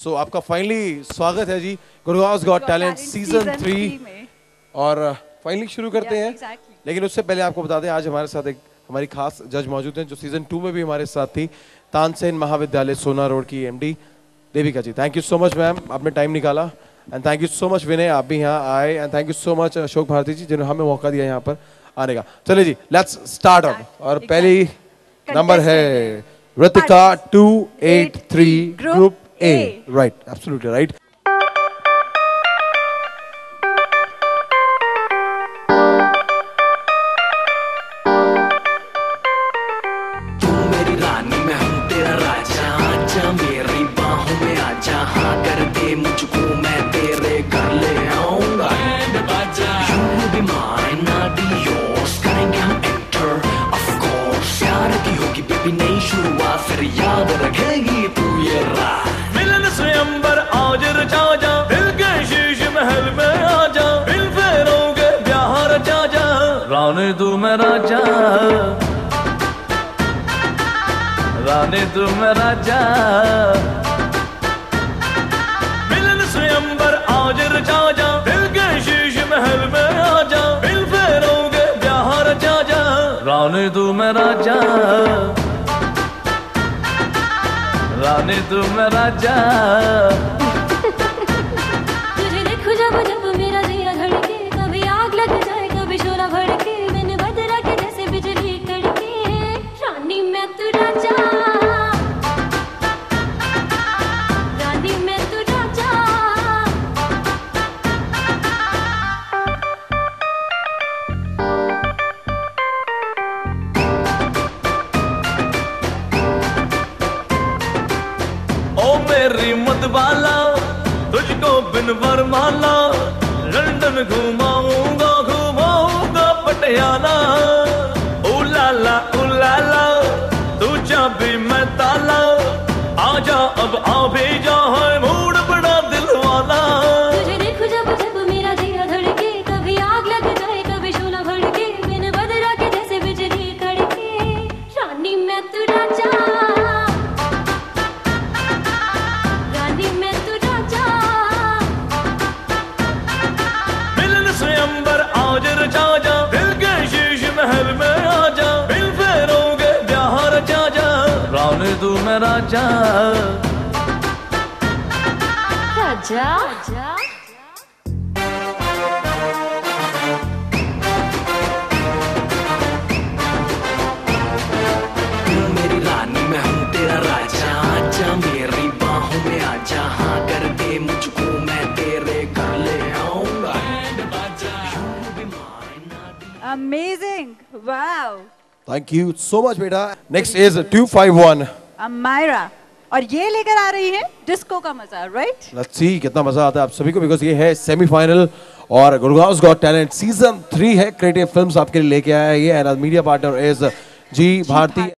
सो आपका फाइनली स्वागत है जी गुड़गांव गॉट टैलेंट सीजन 3 में। और फाइनली शुरू करते हैं। लेकिन उससे पहले आपको बता दें आज हमारे साथ एक हमारी खास जज मौजूद हैं जो सीजन 2 में भी हमारे साथ थी, तानसेन महाविद्यालय सोना रोड की MD Devika ji. Thank you so much ma'am, आपने टाइम निकाला। And thank you so much Vinay, आप भी यहाँ आए। And thank you so much Ashok Bharti ji जिन्होंने हमें मौका दिया यहाँ पर आने का। चलिए जी लेट्स स्टार्ट ऑन। और पहली नंबर है Ritika 283 group A. Right, absolutely right. तू मेरी रानी मैं हूँ तेरा राजा, आजा मेरी बाहों में आजा, हाँ कर दे मुझको मैं तेरे घर ले आऊंगा। You will be mine, I'll be yours, करेंगे हम enter, of course। प्यार की होगी बेबी नई शुरुआत, फिर याद रखेगी तू ये रात। स्वयंवर आज रचा जा, दिल के शीश महल में आजा, दिल फेरोगे ब्याह रचा जा, रानी तू मैं राजा, रानी तू मैं राजा। मिलन स्वयंवर आज रचा जा, दिल के शीश महल में आजा, दिल फेरोगे ब्याह रचा जा, रानी तू मैं राजा, रानी तू मैं राजा। तुझे देखूं जब जब मेरा जिया धड़के, कभी आग लग जाए कभी शोला भड़के, मैंने बदला के जैसे बिजली कड़के, रानी मैं तू राजा, रानी मैं तू राजा। मेरी मतवाला तुझको बिन वरमाला, लंदन घुमाऊंगा घुमाऊंगा पटियाला, उलाला उलाला तू चाबी मैं ताला, आजा अब आ भी जा है मूड बड़ा दिल वाला। तुझे देखूं जब जब मेरा जिया धड़के, कभी आग लग जाए कभी शोला भड़के, मैंने बदला के जैसे बिजली कड़के, रानी मैं तू राजा, रचा जा, दिल के शीश महल में आजा, दिल फेरोगे ब्याह रचा जा, रानी तू मैं राजा, राजा। तू मेरी रानी मैं हूँ तेरा राजा, आजा मेरी बाहों में आजा, हाँ कर दे मुझको मैं तेरे घर ले आऊंगा। Amazing! Wow! Thank you so much बेटा। Next is 251 Amira, और ये लेकर आ रही है डिस्को का मजा, right? Let's see कितना मजा आता है आप सभी को, बिकॉज ये है सेमीफाइनल और गुड़गांव गॉट टैलेंट सीजन 3 है। क्रिएटिव फिल्म्स आपके लिए लेके आया है ये, and media partner is G Bharti.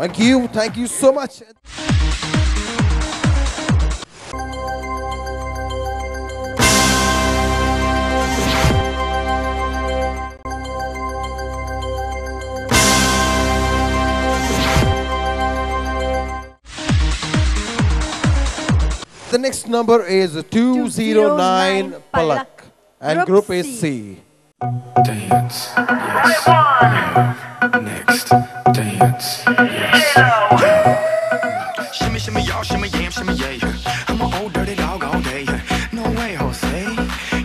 Thank you so much. The next number is 209 Palak and group is C. Dance, yes. Next, dance, yes. Shimmy, shimmy, y'all, shimmy, yam, shimmy, yeah. I'm an old dirty dog all day. No way, Jose.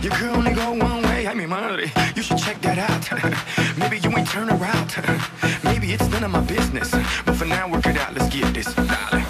Your girl only go one way. I mean, money. You should check that out. Maybe you ain't turn around. Maybe it's none of my business. But for now, work it out. Let's get this, darling.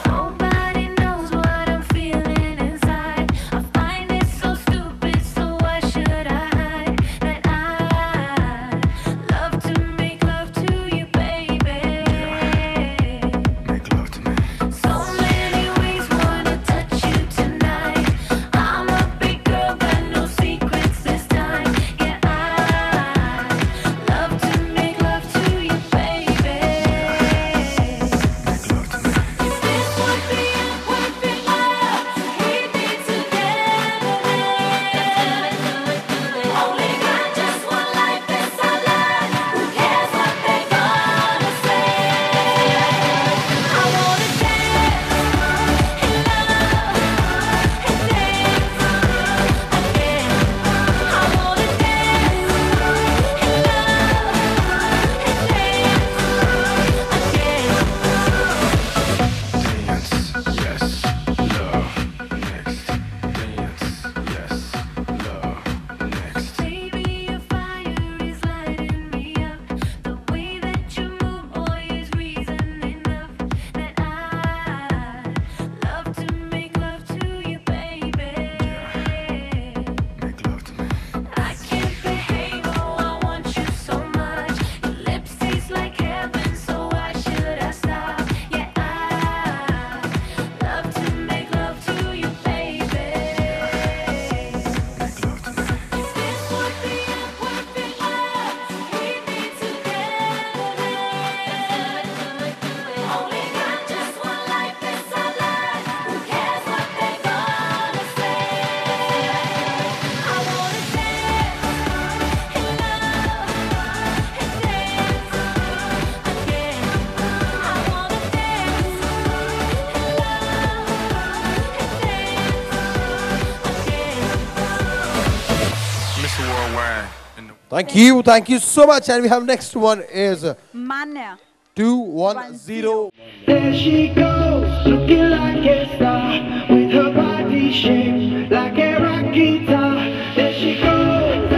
Thank you so much. And we have next one is Manya. 210. There she goes, looking like a star, with her body shaped like a rock guitar. There she goes,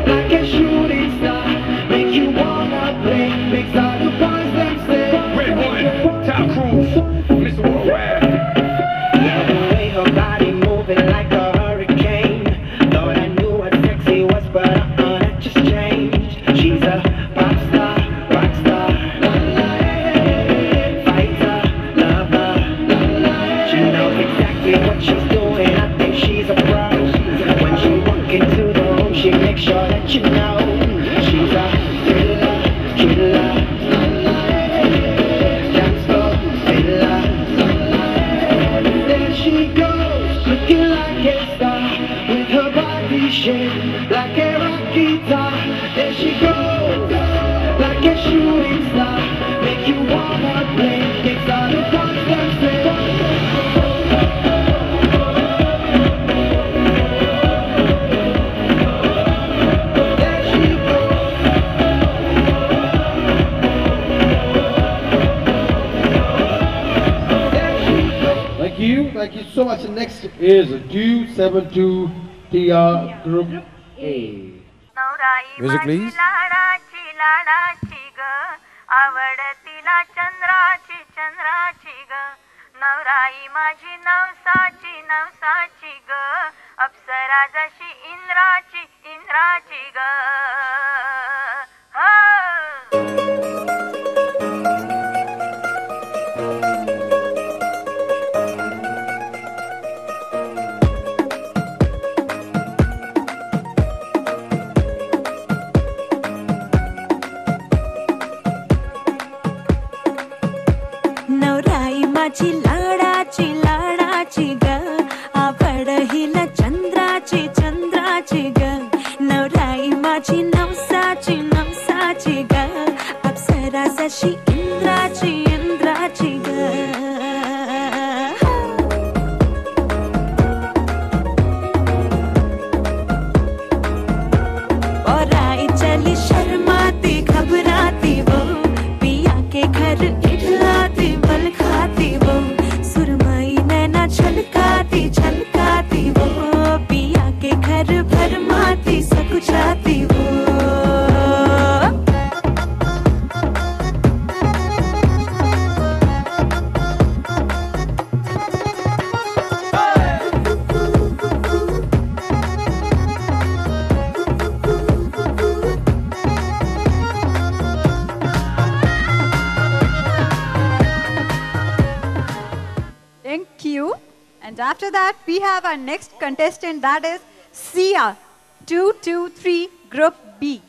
like a shooting star, make you wanna play, makes all the boys them say. Red one, Top Cruise, Mr. Worldwide. Yeah, the way her body moving like a hurricane. Thought I knew what sexy was, but that just changed. She's a pop star, rock star, fighter, lover. She knows exactly what she's doing. I think she's a pro. When she walk into the room, she makes sure that you know she's a thriller, killer, dance floor filler. There she goes, looking like a star, with her body shaped like a rock guitar. There she goes, like a shooting star, make you wanna play, makes all the boys them say. There she goes. Thank you so much. And next is 272 TR Group A. Music please. आवडतीला चंद्राची चंद्राची ग नवराई माझी नवसाची नवसाची ग अप्सरा जशी इंद्राची इंद्राची ग Thank you. And after that, we have our next contestant, that is Sia, 223 Group B.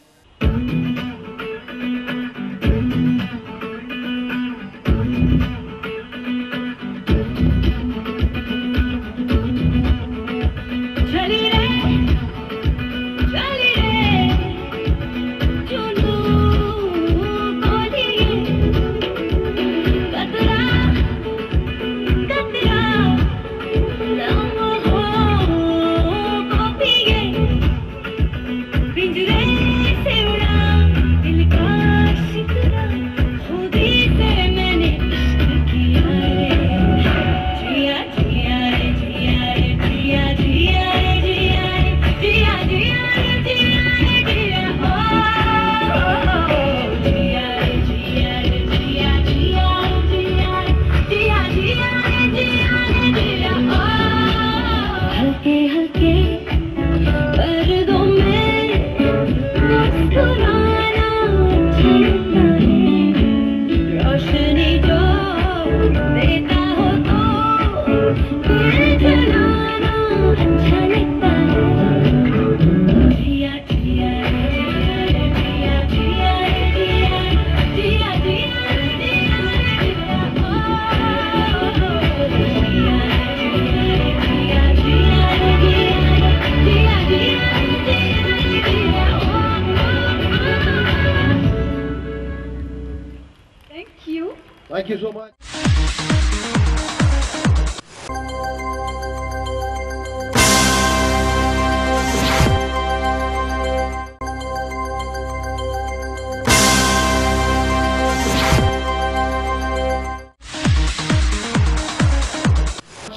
Thank you so much.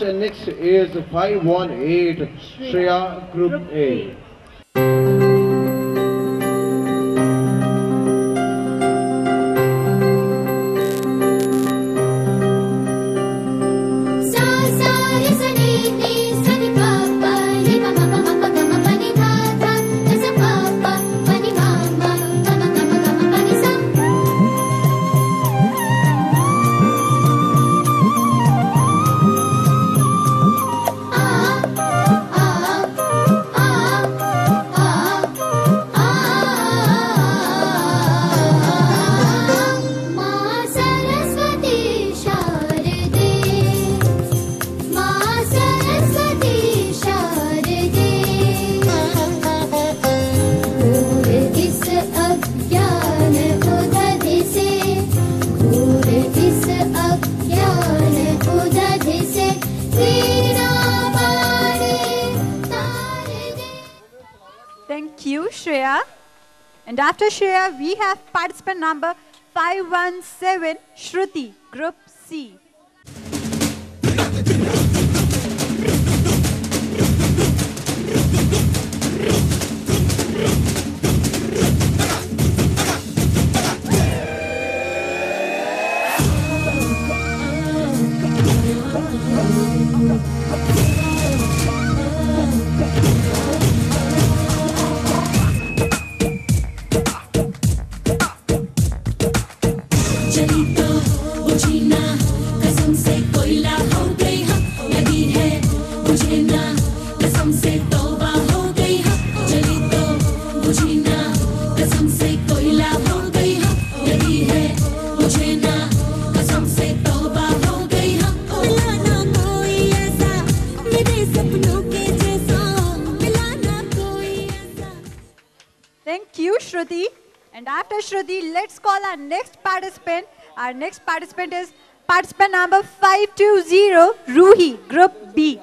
And next is 518 Shreya Group A. Thank you, Shreya. And after Shreya, we have participant number 517, Shruti, Group C. Thank you, Shruti. And after Shruti, let's call our next participant. Our next participant is participant number 520, Ruhi, Group B.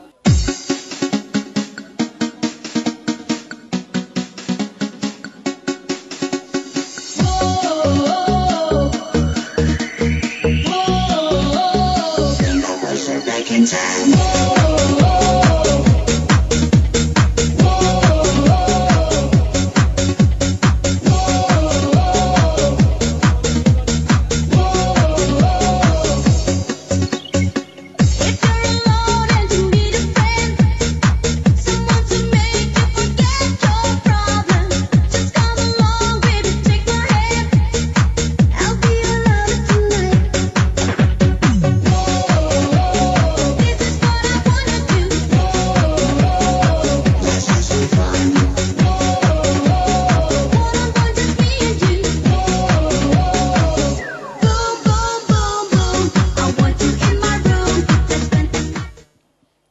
This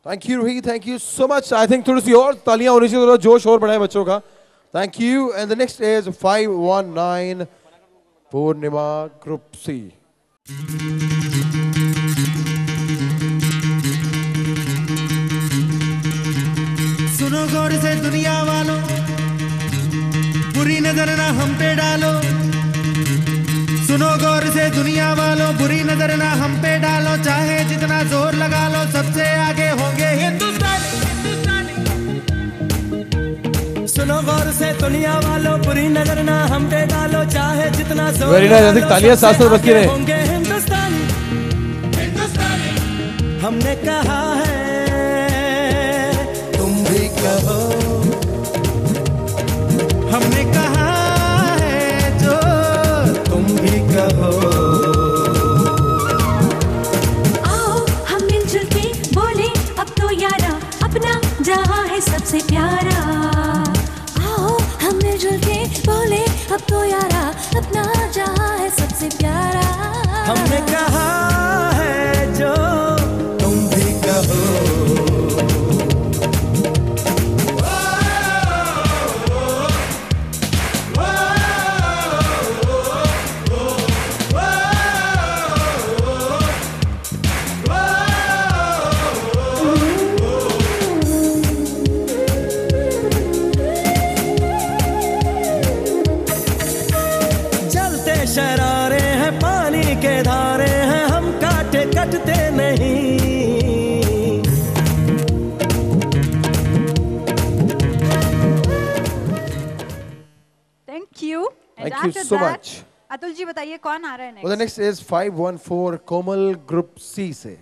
Thank you, Ruhi. Thank you so much. I think थोड़ी सी और तालियां होनी चाहिए, थोड़ा जोश और बढ़ाए बच्चों का. Thank you. And the next is 519 Purnima Group C. सुनो गौर से दुनिया वालों, बुरी नजर ना हम पे डालो. सुनो गौर से दुनिया वालों, बुरी नजर ना हम पे डालो. चाहे जितना जोर लगा लो, सबसे आगे होंगे हिंदुस्तानी. सुनो गौर से दुनिया वालों, बुरी नजर ना हम पे डालो. चाहे जितना जोर Very nice. I think तालियां साथ-साथ बजती रहे. होंगे हिंदुस्तानी. हमने कहा है, तुम भी कहो. हमने कहा है जो तुम भी कहो. आओ हम मिलजुल के बोले अब तो यारा, अपना जहां है सबसे प्यारा. आओ हम मिलजुल के बोले अब तो यारा, अपना जहां है सबसे प्यारा. हमने कहा है जो तुम भी कहो. शरारे हैं पानी के धारे हैं, हम काटे कटते नहीं. Thank you. And Thank you after so that, much. Atul ji बताइए कौन आ रहा है Well, the next? next is 514 Komal Group C से.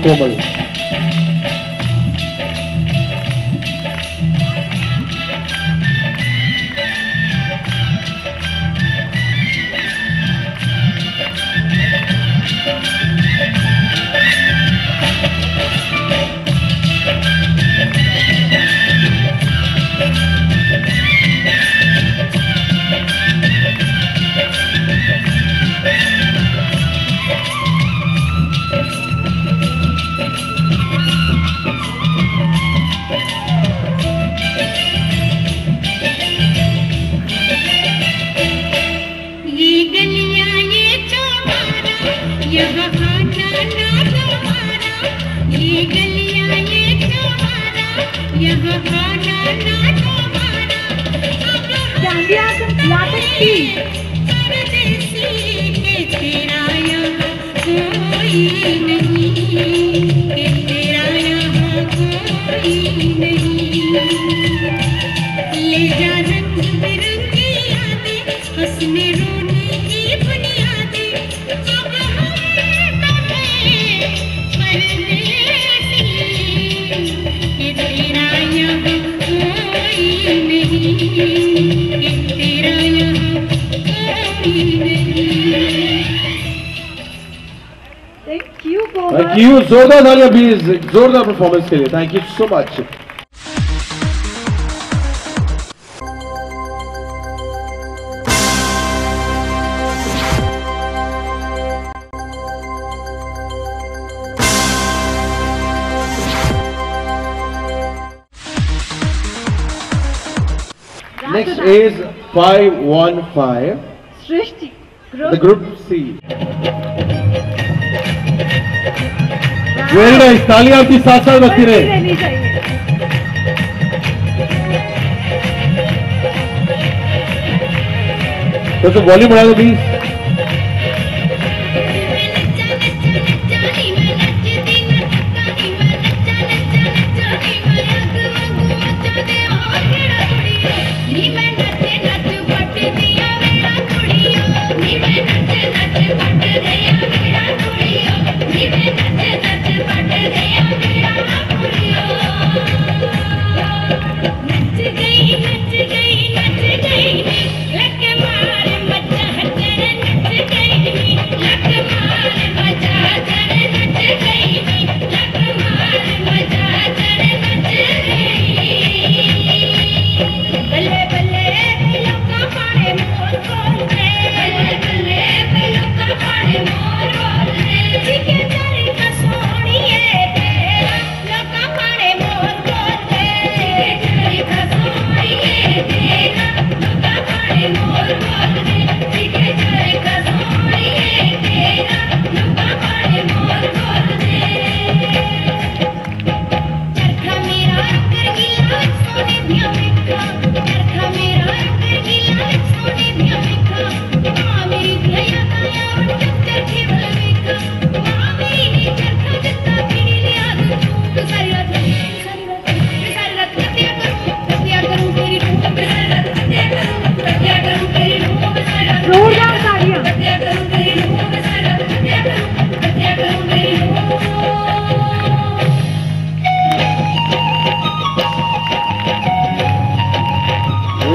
Komal. Thank you. जोरदार तालियां प्लीज, जोरदार परफॉर्मेंस के लिए. Thank you so much. Next is 515. Srishti. The Group C. Very nice. तालियां आपकी साथ साथ बजती रहे. रहनी चाहिए. तो वॉल्यूम बढ़ा दो प्लीज. नच गई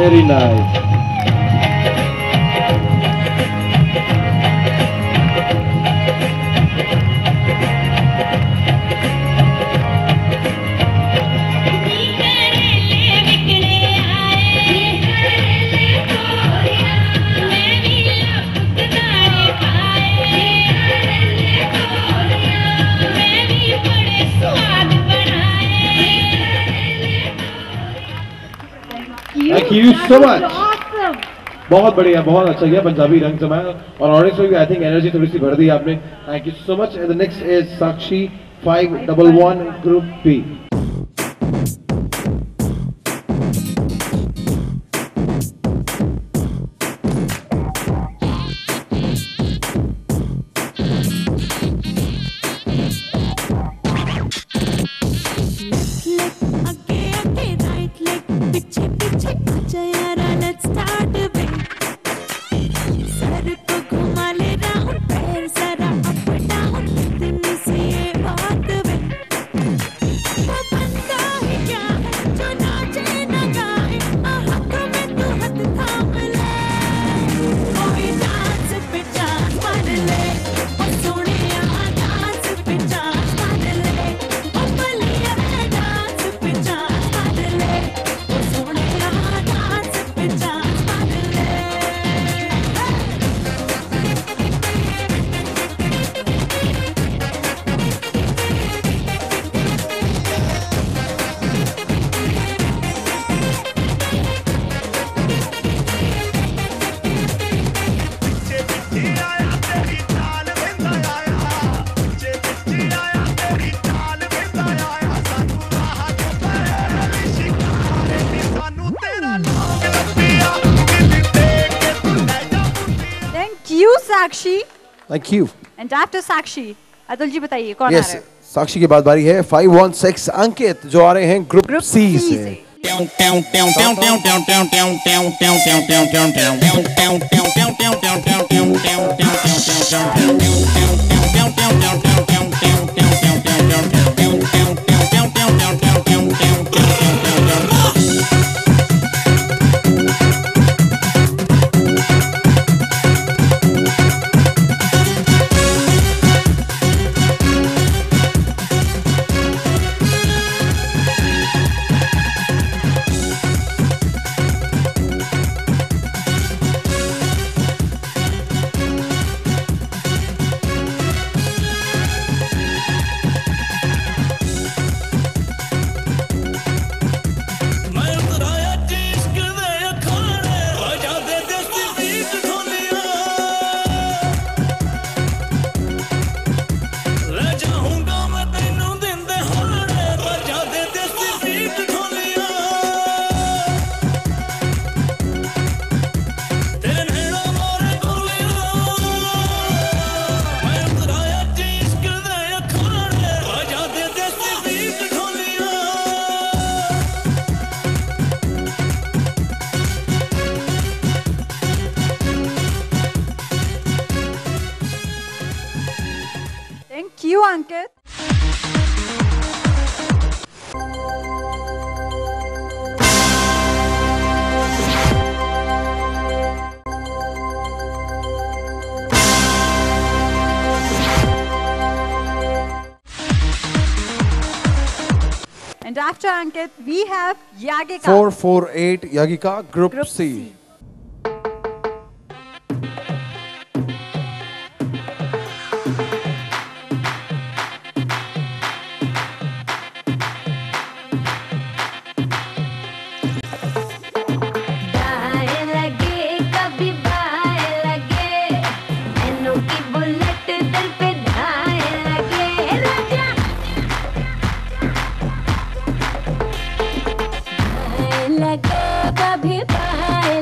Very nice. Thank you so much. बहुत बढ़िया, बहुत अच्छा किया, पंजाबी रंग जमाया और ऑडियंस में भी आई थिंक एनर्जी थोड़ी सी बढ़ दी आपने. Thank you so much. And the next is Sakshi 511 Group B. Sakshi. Thank you. And after Sakshi, Atul ji बताइए कौन आ रहा है? साक्षी की बात बारी है. 516 अंकित जो आ रहे हैं ग्रुप सी से. Thank you, Ankit. And after Ankit, we have Yagika. 448 Yagika, Group C. कभी पाए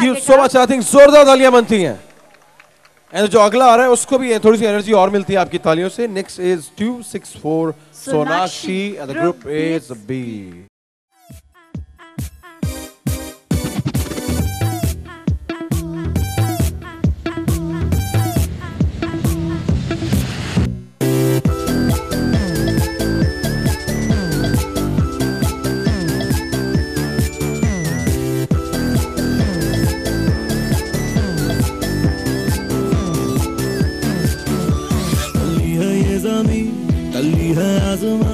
Thank you so much. I think जोरदार तालियां बनती हैं. And जो अगला आ रहा है उसको भी थोड़ी सी एनर्जी और मिलती है आपकी तालियों से. Next is 264 Sonakshi and the group is B. टल्ली है आज़मा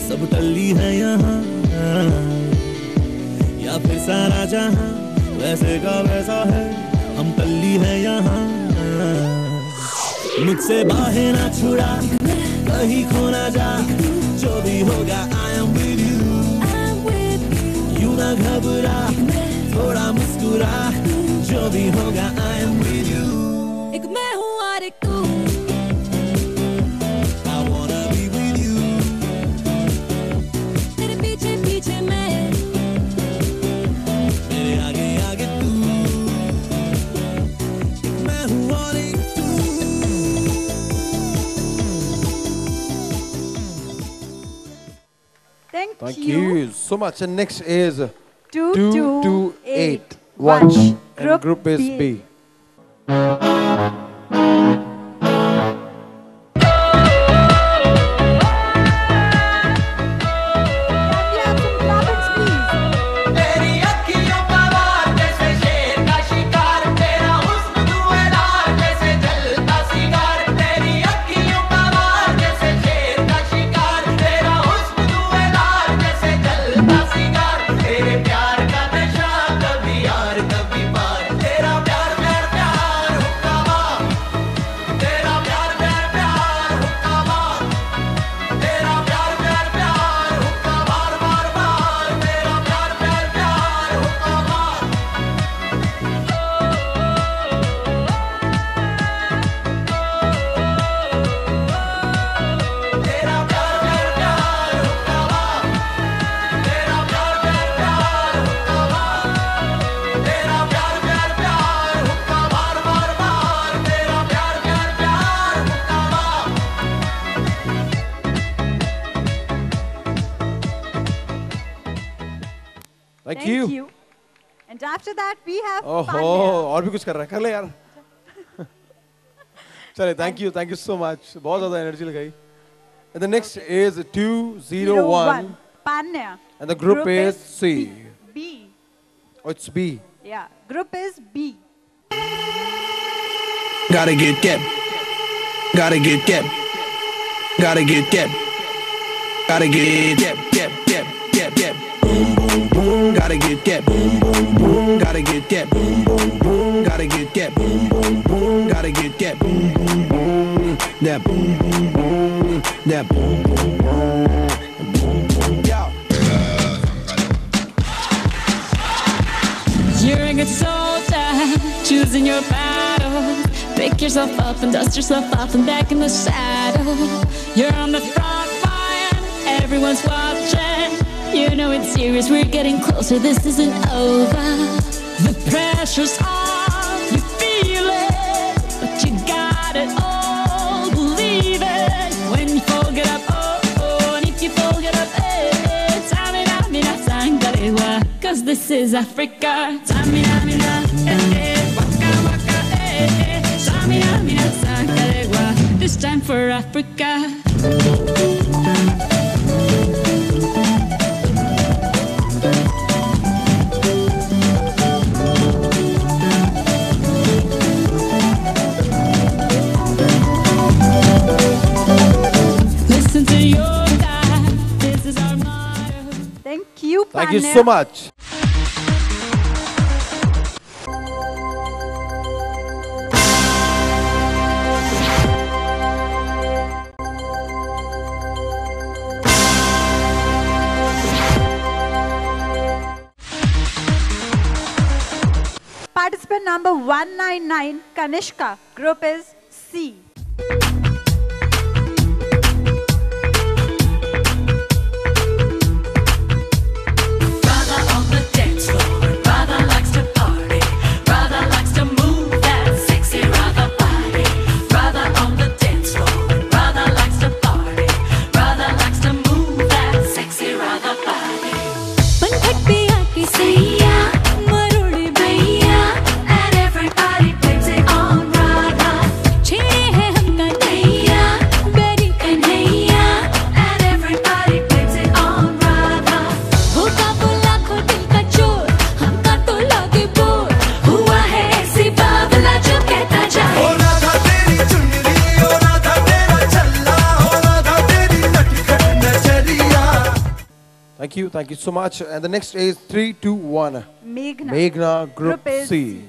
सब टल्ली है यहाँ या फिर सारा जहाँ वैसे का वैसा है हम टल्ली है यहाँ मुझसे बाहें ना छुड़ा कहीं खो ना जा जो भी होगा I am with you यूं ना घबरा थोड़ा मुस्कुरा जो भी होगा I am with you एक मैं हूँ और एक तू Thank you so much. And next is 228 Watch. And group is B. Thank you. And after that we have और भी कुछ कर रहा है कर ले यार. चले thank you so much. बहुत ज़्यादा एनर्जी लगाई. And the next is 201 Panya. And the group is C. B. Oh, it's B. Yeah, group is B. Gotta get get. Gotta get get. Gotta get get. Gotta get get. Boom boom boom. Gotta get get. Boom boom boom. Gotta get get. Boom boom boom. Gotta get get. Boom boom boom. Gotta get get. Boom boom boom. That boom boom boom. That boom boom boom. Boom boom. Yo. You're a good soldier, choosing your battle. Pick yourself up and dust yourself off and back in the saddle. You're on the front line, everyone's watching. You know it's serious, we're getting closer, this isn't over. The pressure's on, you feel it, but you got it all, believe it. When you fall, get up, oh, oh, and if you fall, get up, eh, Tamina, mina, sangalewa, cause this is Africa. Tamina, mina, eh, waka, waka, eh, Tamina, mina, sangalewa, this time for Africa. Thank you so much. Participant number 199, Kanishka. Group is C. Thank you so much. And the next is 3, 2, 1. Meghna, Group C.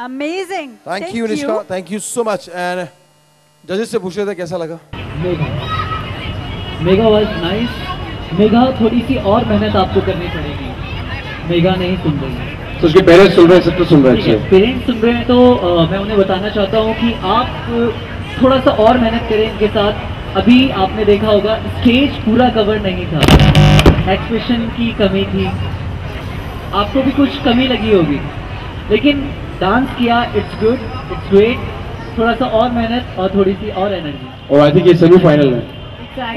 Amazing. Thank you, Nishka. Thank you so much. And judges से पूछ रहे थे कैसा लगा? Mega was nice. Mega थोड़ी सी और मेहनत आपको करनी पड़ेगी. मेगा नहीं सुन रही. तो उसके पेरेंट्स सुन रहे हैं, सब तो सुन रहे हैं. पेरेंट्स सुन रहे हैं तो मैं उन्हें बताना चाहता हूँ कि आप थोड़ा सा और मेहनत करें इनके साथ. अभी आपने देखा होगा स्टेज पूरा कवर नहीं था. एक्सप्रेशन की कमी थी. आपको भी कुछ कमी लगी होगी. लेकिन डांस किया. It's good, it's great. थोड़ा सा और मेहनत और थोड़ी सी और एनर्जी. और आई थिंक ये सेमीफाइनल है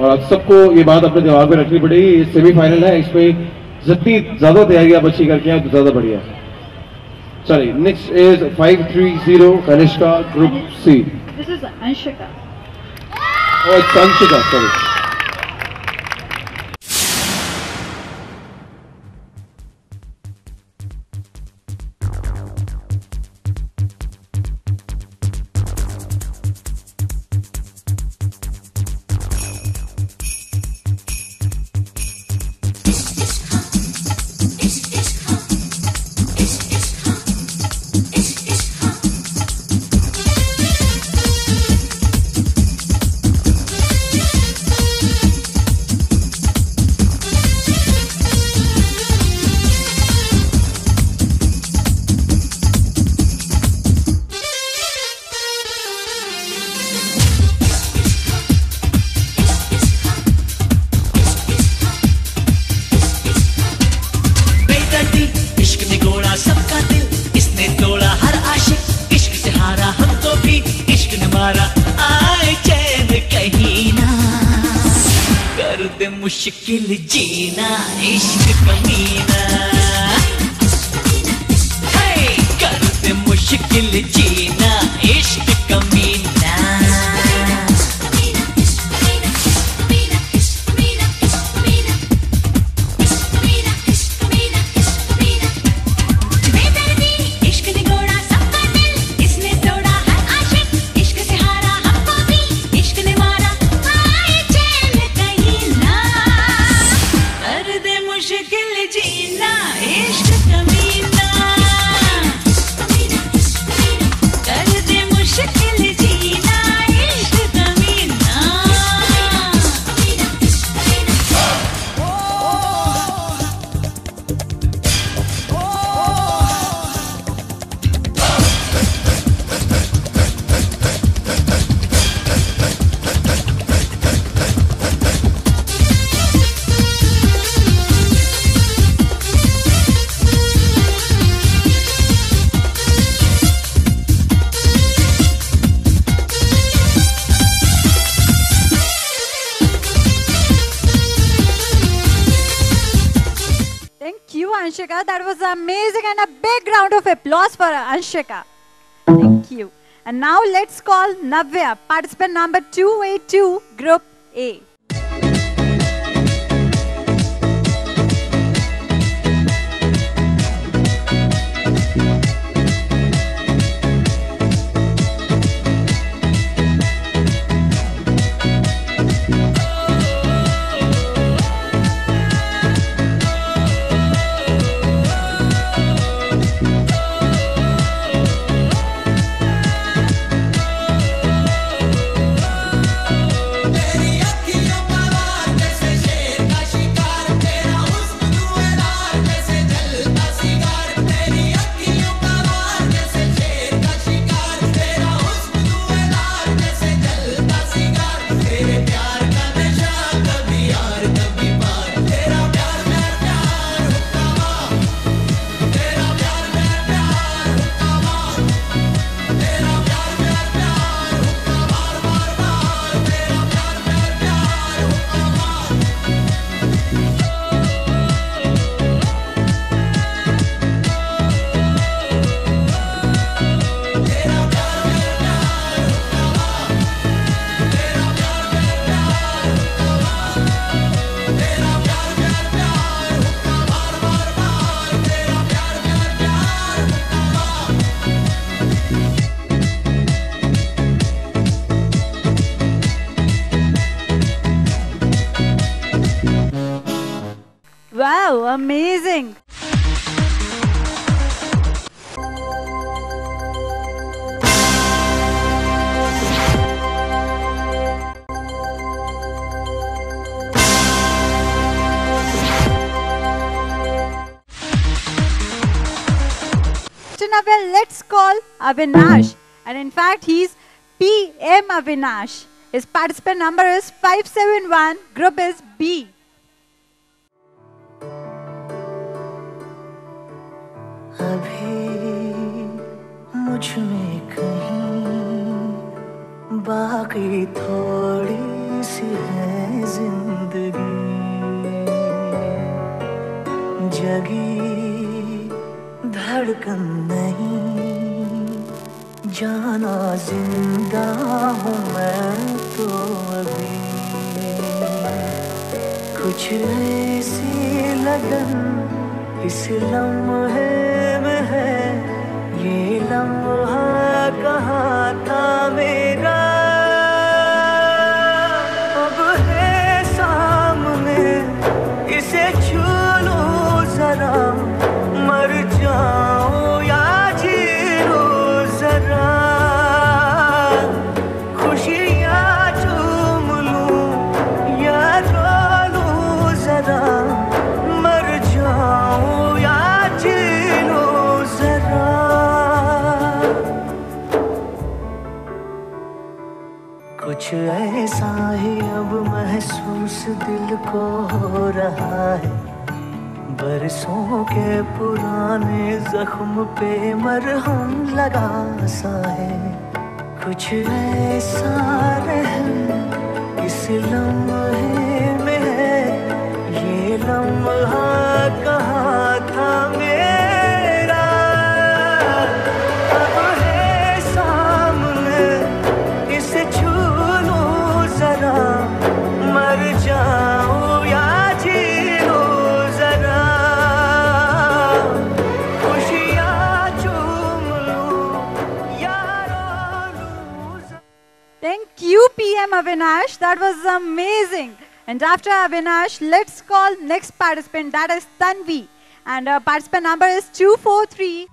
और आप सबको ये बात अपने दिमाग में रखनी पड़ेगी. ये सेमीफाइनल है, इसमें जितनी ज्यादा तैयारी आप अच्छी करके आए तो ज्यादा बढ़िया. चलिए next is 530 Kanishka group C. This is Anshika. और इट्स अंशिका. सॉरी. मुश्किल जीना इश्क कमीना. कर दे मुश्किल जीना इश्क कमीना. इश्क ने गोड़ा सबका दिल. इसने तोड़ा हर आशिक. इश्क से हारा हमको भी. इश्क ने मारा आए चैन कहीं ना. कर दे मुश्किल जीना इश्क कमीना. कर दे मुश्किल जीना इश्क कमीना. Thank you, Anshika. That was amazing, and a big round of applause for Anshika. Thank you. And now let's call Navya, participant number 282, Group A. amazing. Now let's call Avinash, and in fact he's PM Avinash. His participant number is 571, group is B. अभी मुझ में कहीं बाकी थोड़ी सी है जिंदगी, जगी धड़कन नहीं, जाना जिंदा हूँ मैं तो अभी, कुछ ऐसी लगन इस लम्हे में है, ये लम्हा कहाँ था मेरा, अब है सामने, इसे छू लो जरा, मर जाओ या जी लो जरा, खुशियाँ चूम लूं या रो लूं जरा, मर जाओ या जी लो जरा। कुछ ऐसा ही अब महसूस दिल को हो रहा है, बरसों के पुराने जख्म पे मरहम लगा सा है, कुछ ऐसा रहम इस लम्हे में है, ये लम्हा कहाँ था मेरा, अब है सामने, इसे छू लो जरा, मर जाओ या जी लो जरा, Thank you, PM Avinash. That was amazing. And after Avinash, let's call next participant. That is Tanvi. And participant number is 243.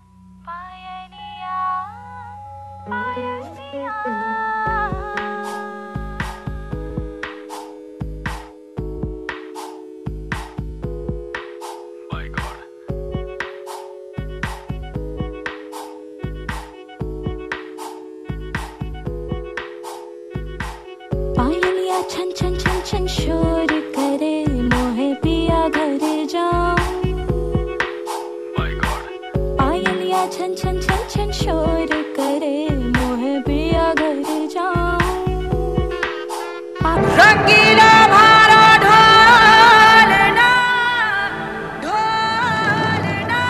पायलिया छन छन छन छन शोर करे, मोहे पिया घर जाऊं, पायलिया छन छन छन छन शोर करे, मोहे पिया घर जाऊं, रंगीला भारा ढोलना ढोलना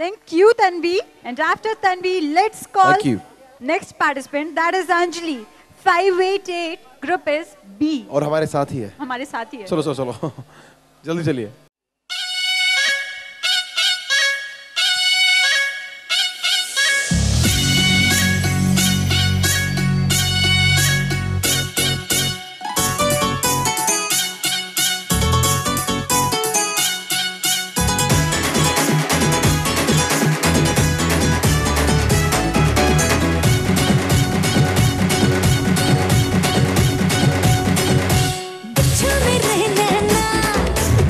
Thank you, Tanvi. And after Tanvi, let's call next participant. That is Anjali. 588, group is B. और हमारे साथ ही है. हमारे साथ ही है. चलो चलो चलो जल्दी चलिए. में रहना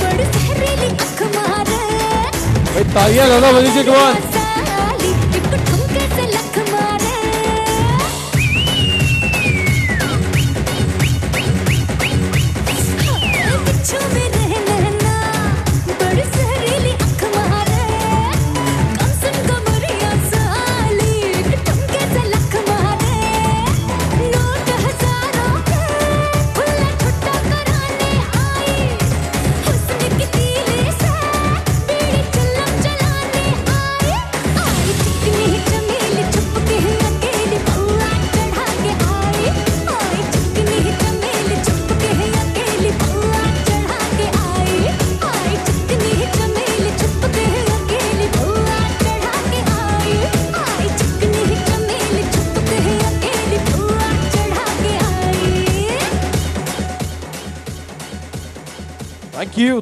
बड़ तालियां दादा बजी से कमान।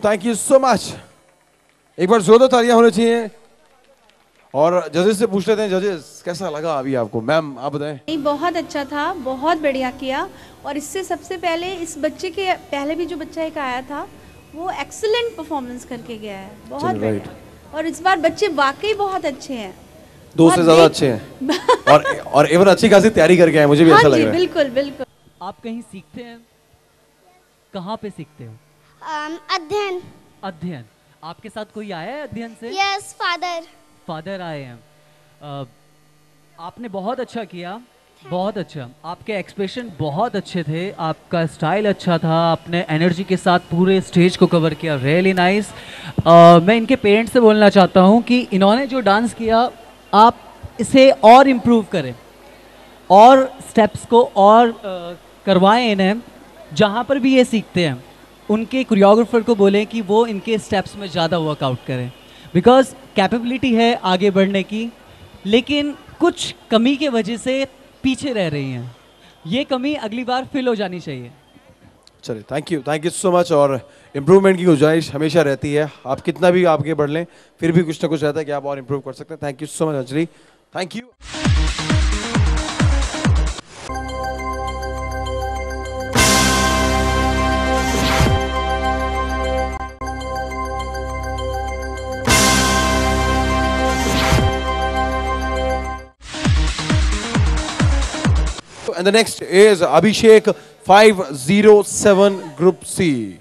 Thank you so much. एक बार जोरदार तालियां होनी चाहिए। और जजेस से पूछ लेते हैं, जजेस कैसा लगा अभी आपको? मैम आप बताएं। नहीं, बहुत अच्छा था, बहुत बढ़िया किया। और इससे सबसे पहले इस बच्चे के पहले भी जो बच्चा एक आया था वो एक्सीलेंट परफॉर्मेंस करके गया है, बहुत बढ़िया। और इस बार बच्चे वाकई बहुत अच्छे हैं, 2 से ज्यादा अच्छे हैं। और एवन अच्छी खासी तैयारी करके आए, मुझे भी अच्छा लग रहा है। बिल्कुल बिल्कुल। आप कहीं सीखते हैं? कहाँ पे सीखते हो? अध्ययन। अध्ययन। आपके साथ कोई आया है अध्ययन से? यस, फादर आए हैं। आपने बहुत अच्छा किया, बहुत अच्छा। आपके एक्सप्रेशन बहुत अच्छे थे, आपका स्टाइल अच्छा था, आपने एनर्जी के साथ पूरे स्टेज को कवर किया, रियली नाइस। मैं इनके पेरेंट्स से बोलना चाहता हूँ कि इन्होंने जो डांस किया आप इसे और इम्प्रूव करें और स्टेप्स को और करवाएं इन्हें। जहाँ पर भी ये सीखते हैं उनके कोरियोग्राफर को बोलें कि वो इनके स्टेप्स में ज़्यादा वर्कआउट करें, बिकॉज कैपेबिलिटी है आगे बढ़ने की, लेकिन कुछ कमी के वजह से पीछे रह रही हैं। ये कमी अगली बार फिल हो जानी चाहिए। चलिए, थैंक यू सो मच। और इम्प्रूवमेंट की गुंजाइश हमेशा रहती है, आप कितना भी आगे बढ़ लें फिर भी कुछ ना कुछ रहता है कि आप और इम्प्रूव कर सकते हैं। Thank you so much Anjali, thank you. And the next is Abhishek 507 Group C.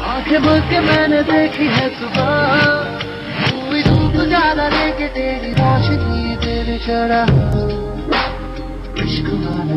आंखें बुझ के मैंने देखी है सुबह, हुई धूप ज्यादा लेके तेरी रोशनी तेरे चढ़ा इश्क वाला।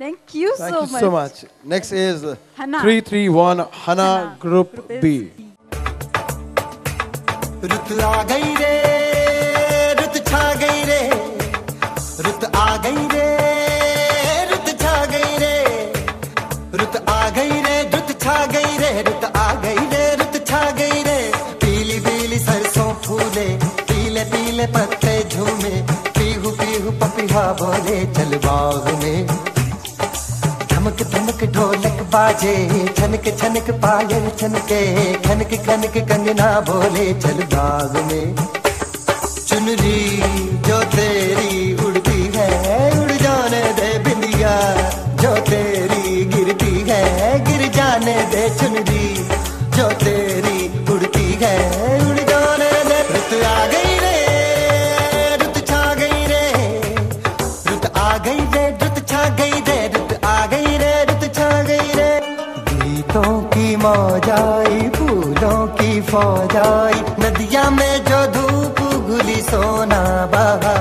Thank you so much. Next is Hana. 331 Hana Group B. रुत आ गई रे, रुत छा गई रे, रुत आ गई रे, रुत छा गई रे, रुत आ गई रे, रुत छा गई रे, रुत आ गई रे, रुत छा गई रे। पीली पीली सरसों फूले, पीले पीले पत्ते झूमे, पीहू पीहू पपीहा बोले चल बाग में। धमक धमक ढोलक बाजे, छनक छनक पायल छनके, खनक खनक कंगना बोले चल बाग में। चुनरी जो तेरी उड़ती है, उड़ जाने दे बिंदिया, जो तेरी गिरती है, गिर जाने दे चुनरी जो तेरी फौज आई, नदिया में जो धूप घुली सोना बहा,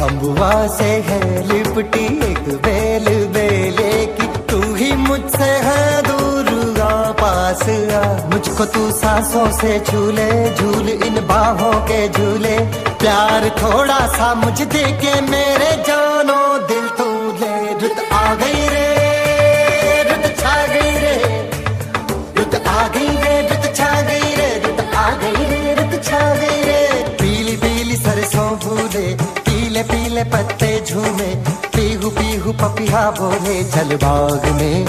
अम्बुआ से है लिपटी एक बेल बेले की, तू ही मुझसे है दूर आ पास आ, मुझको तू सांसों से झूले, झूल इन बाहों के झूले, प्यार थोड़ा सा मुझे दे के मेरे जानो दिल तू ले। रुत आ गई रे, रुत छा गई रे, रुत आ गई रे, रुत छा गई रे, रुत आ गई रे, रुत छा गई रे। पीली पीली सरसों फूले, पीले पीले पत्ते झूमे, पीहू पीहू पपिया बोले चल बाग में,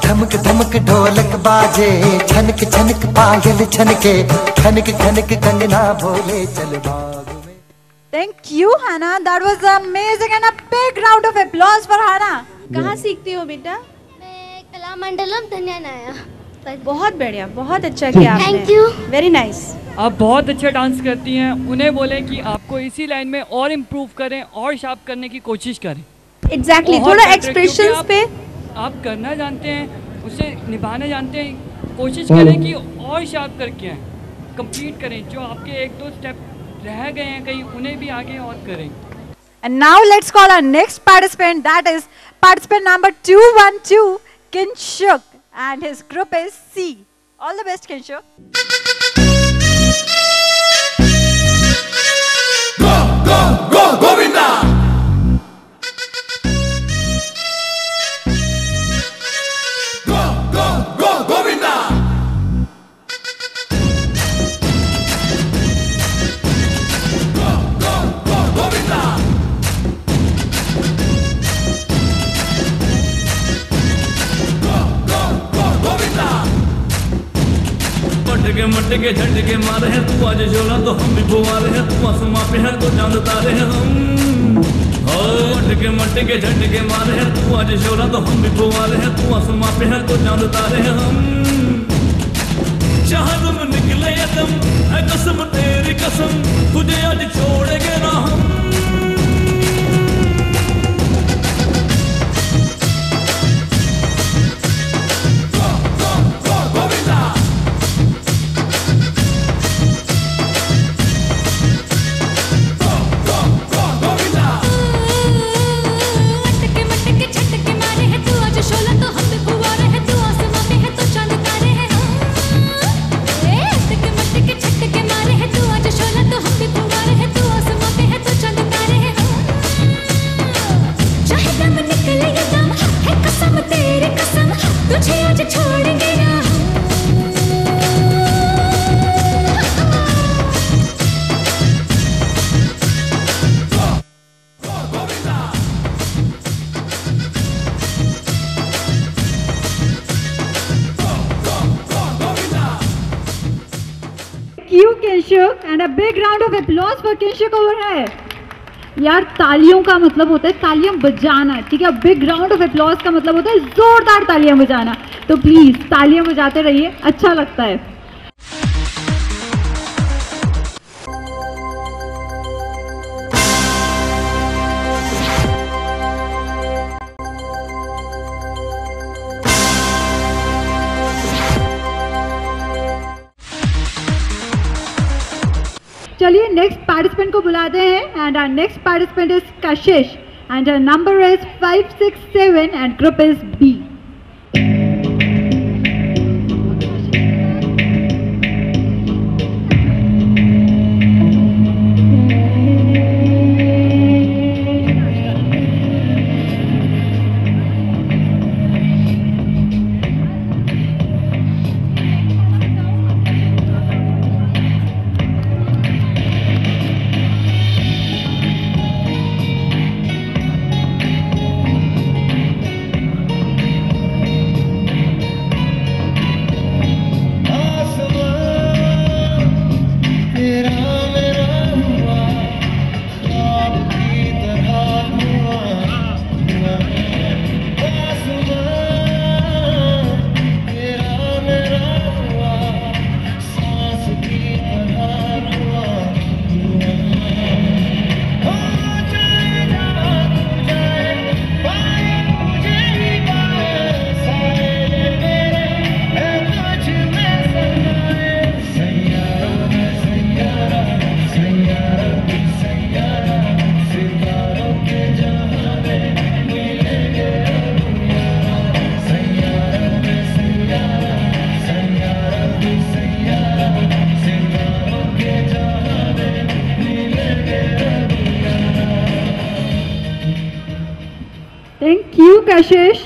धमक धमक ढोलक बाजे, छनक छनक पायल छनके, खनक खनक कंगना बोले चल बाग में। Thank you, Hannah. That was amazing and a big round of applause for Hannah. कहाँ सीखती हो बेटा? मैं कलामंडलम धन्यानाया। बहुत बढ़िया, बहुत अच्छा किया आपने। Thank you. Very nice. आप बहुत अच्छा डांस करती हैं, उन्हें बोलें कि आपको इसी लाइन में और इम्प्रूव करें और शार्प करने की कोशिश करें। Exactly. थोड़ा एक्सप्रेशंस पे आप करना जानते हैं, उसे निभाना जानते हैं, कोशिश करें कि और शार्प करके आएं, कंप्लीट करें, जो आपके एक दो स्टेप रह गए हैं कहीं उन्हें भी आगे और करें। And now let's call our next participant, that is participant number 212, Kinshuk, and his group is C. All the best, Kinshuk. Go, go, go, Govinda! Go, go, go, Govinda! Go, go, go, Govinda! Go, go, go, Govinda! मटके झटके मारे हैं, तू आज झोला तो हम भी बुआरे हैं, तू आसमां पे है तो चांद तारे हैं हम। मटके झटके मारे हैं, तू आज झोला तो हम भी बुआरे हैं, तू आसमां पे है तो चांद तारे हैं हम। चाहे तुम निकले या तुम, है कसम तेरी कसम, तुझे आज छोड़ेंगे ना हम। तुझे आज छोड़ेंगे ना Kinshuk, and a big round of applause for Kinshuk over here. यार तालियों का मतलब होता है तालियां बजाना, ठीक है? बिग राउंड ऑफ अप्लॉज का मतलब होता है जोरदार तालियां बजाना, तो प्लीज तालियां बजाते रहिए, अच्छा लगता है। चलिए नेक्स्ट पार्टिसिपेंट को बुलाते हैं, and our next participant is Kashish, and her number is 567 and group is B. Thank you, Kashish.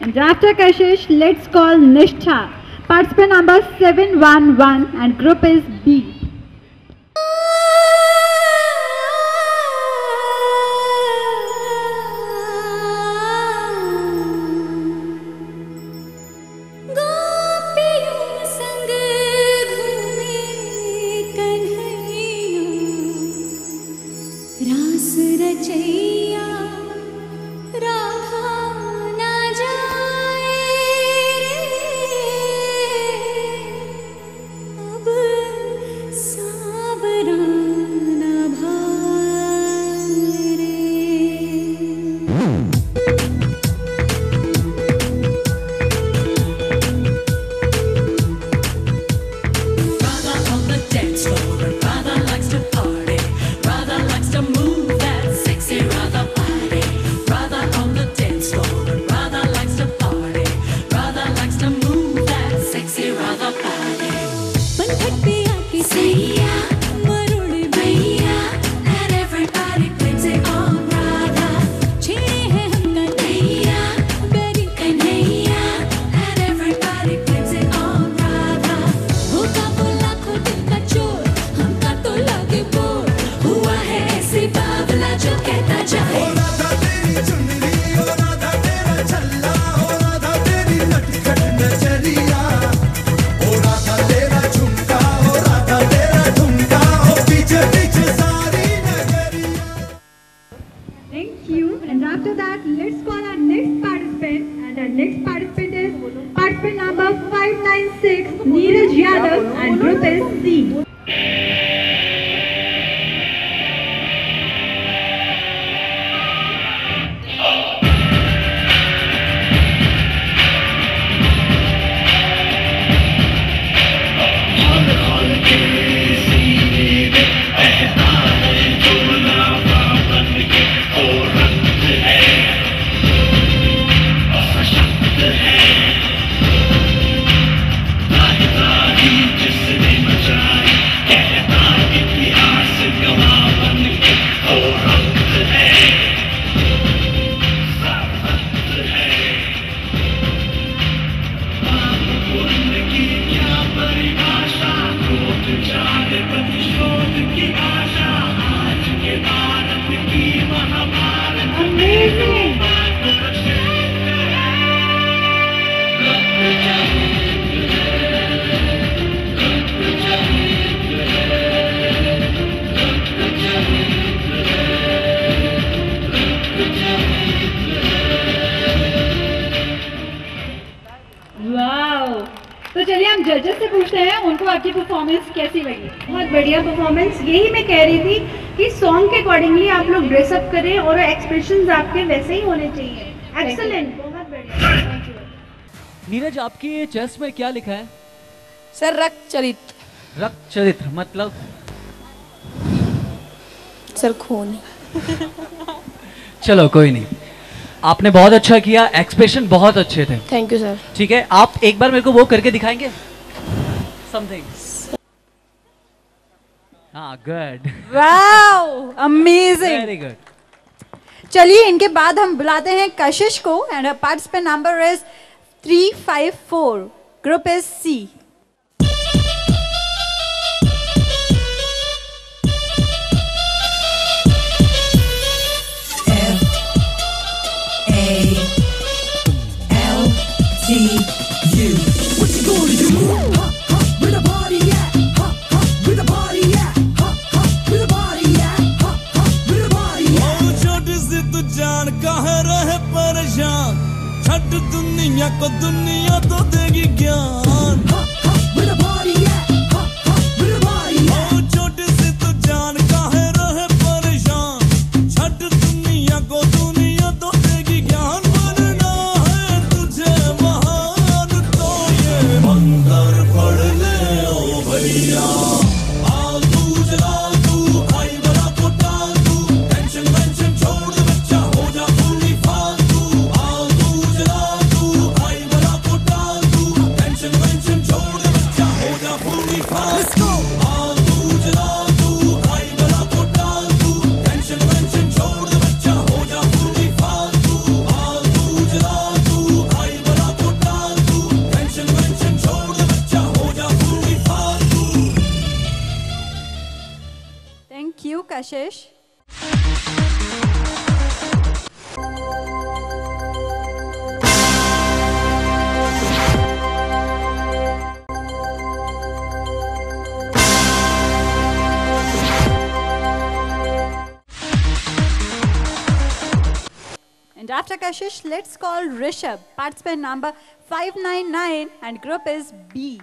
And after Kashish, let's call Nishtha. Participant number 711 and group is B. तो चलिए हम जजेस से पूछते हैं उनको आपकी परफॉर्मेंस कैसी लगी। बहुत बढ़िया परफॉर्मेंस। यही मैं कह रही थी कि सॉन्ग के अकॉर्डिंगली आप लोग ड्रेसअप करें और एक्सप्रेशंस आपके वैसे ही होने चाहिए। एक्सीलेंट, बहुत बढ़िया। नीरज, आपकी चेस्ट में क्या लिखा है? सर रक्त चरित्र। रक्त चरित्र मतलब? सर खून। चलो कोई नहीं, आपने बहुत अच्छा किया, एक्सप्रेशन बहुत अच्छे थे। Thank you sir. ठीक है, आप एक बार मेरे को वो करके दिखाएंगे समथिंग? हाँ, good. Wow, amazing, very good. चलिए इनके बाद हम बुलाते हैं कशिश को and participant number is 354, group is C. You. What you gonna do? Where the party at? Where the party at? Where the party at? Where the party at? ओ छोटी सी तू जान कहाँ रहे परेशान, छट दुनिया को दुनिया तो देगी ज्ञान। Where the party at? Where the party at? ओ छोटी सी तू जान कहाँ रहे परेशान, छट दुनिया को दुनिया तो देगी ज्ञान। बनना है तुझे महान तो ये मंत्र पढ़ ले ओ भैया। आलू जला तू, भाई बड़ा को डाल तू, टेंशन वेंशन छोड़ दे बच्चा, हो जा फुल्ली फालतू। आलू जला तू, भाई बड़ा को डाल तू, टेंशन वेंशन छोड़ Thank you, Kashish. And after Kashish, let's call Rishabh, participant number 599, and group is B.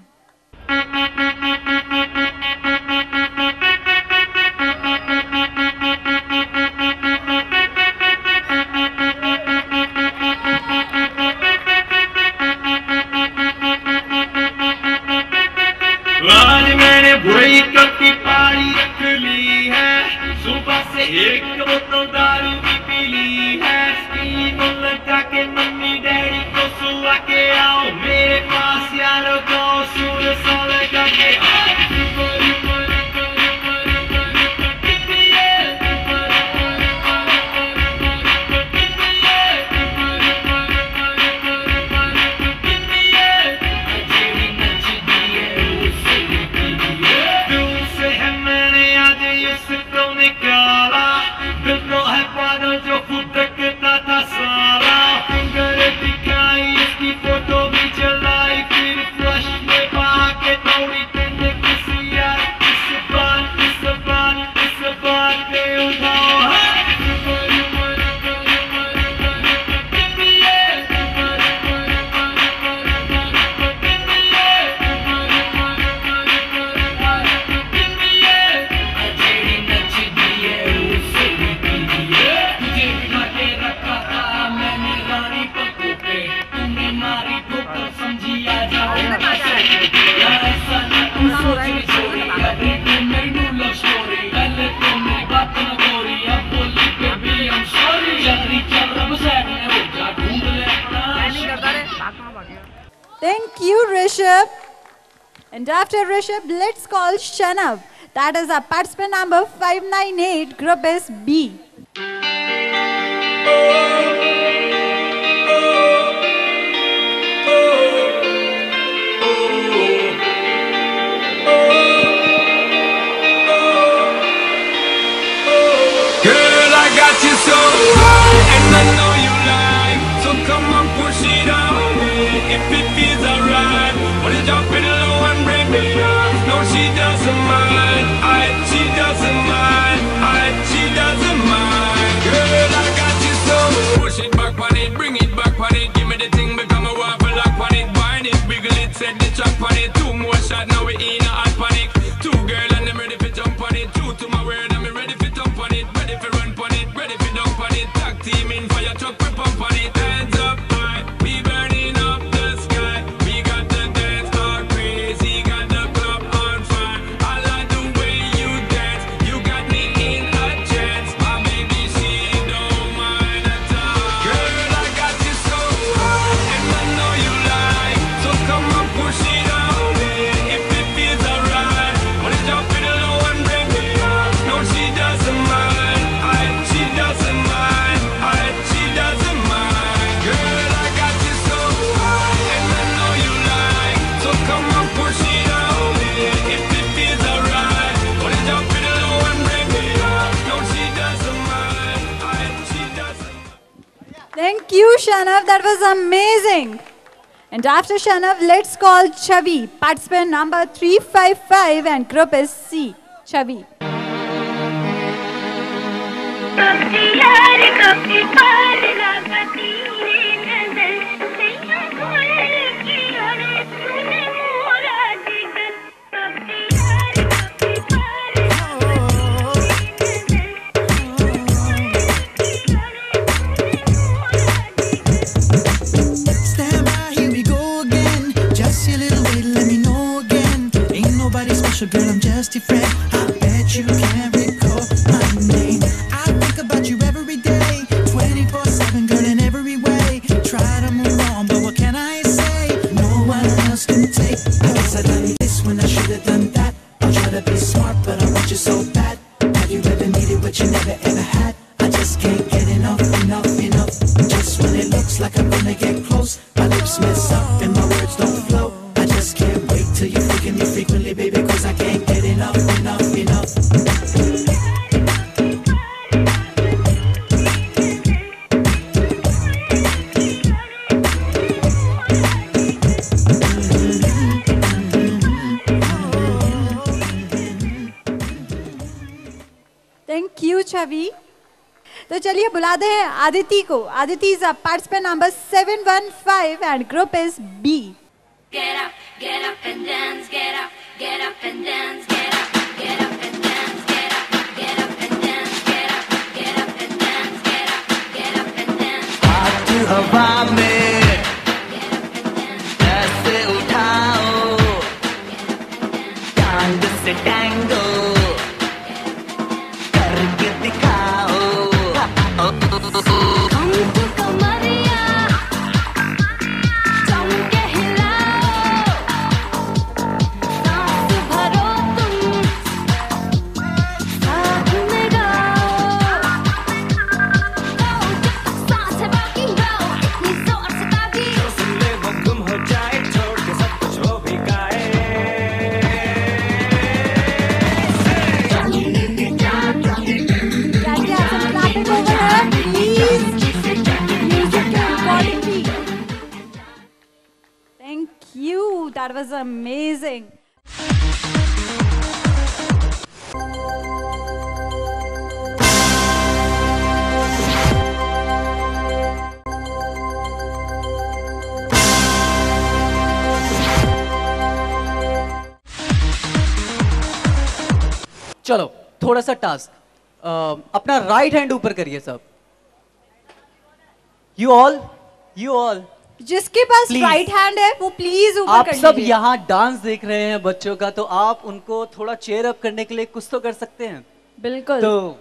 आज मैंने बुरी कप की पारी रख ली है, सुबह से एक बोतल दारू भी पी ली है। स्कीम लगा के मम्मी डैडी को सुला के आओ मेरे पास यारों को सूर सा लगा के Thank you, Rishabh. And after Rishabh, let's call Shanav. That is our participant number 598, group is B. Girl, I got you so high, and I know you like. So come on, push it on me if it feels alright. Wanna drop it low and break me up? No, she doesn't mind. She doesn't mind. She doesn't mind. Girl, I got you so. Push it back on it, bring it back on it. Give me the thing, become a waffle lock on it. Wind it, wiggle it, set the track on it. Two more shots, now we in a hot panic. Two girl and I'm ready for jump on it. True to my word, I'm ready for jump on it. Ready for run on it, ready for dump on it. Tag team in fire truck, we pump on it. Hands up high, we burning up the sky. We got the dance all crazy, got the club on fire. I like the way you dance, you got me in a trance. My baby, she don't mind at all. Girl, I got you so high, and I know you like. So come on, push it on me if it feels alright. Wanna drop it low and bring me up? No, she doesn't mind. She doesn't mind. She doesn't mind. Girl, I got you so high, and I know you like. So come on, push it on me if it feels alright. Wanna drop it low and bring me up? No, she doesn't mind. She doesn't. Thank you, Shanav. That was amazing. And after Shanav, let's call Chavi, participant number 355, and group is C. Chavi. Stand by, here we go again. Just a little wait, let me know again. Ain't nobody special, girl, I'm just your friend. I bet you can't recall my name. I think about you every day, 24/7, girl, in every way. Try to move on, but what can I say? No one else can take. I guess I done this when I should have done that. I'll try to be smart, but I want you so bad. Have you ever needed what you never ever had? I just can't get enough. Just when it looks like I'm gonna get close, my lips mess up and my words don't flow. I just can't wait till you're freaking me frequently, baby, cause I can't get enough. Thank you, छवि। तो चलिए बुलाते हैं आदिति को। Aditi is participant number 715 and group is B. Get up and dance, get up and dance, get up and dance, get up and dance, get up and dance, get up and dance. हाथ हवा में ऐसे उठाओ, टांग से tango करके दिखाओ। हमको कमरिया चमके हिलाओ, सांस भरो तुम साथ में गाओ, सांस है बाकी गाओ, इतनी जोर से ताली सुन ले वो गुम हो जाए, छोड़ के सब कुछ हो भी गाए। Thank you. That was amazing. चलो थोड़ा सा टास्क, अपना राइट हैंड ऊपर करिए सब। यू ऑल जिसके पास राइट हैंड है वो प्लीज ऊपर आप कर सब लीजिए। यहाँ डांस देख रहे हैं बच्चों का, तो आप उनको थोड़ा चेयर अप करने के लिए कुछ तो कर सकते हैं। बिल्कुल। तो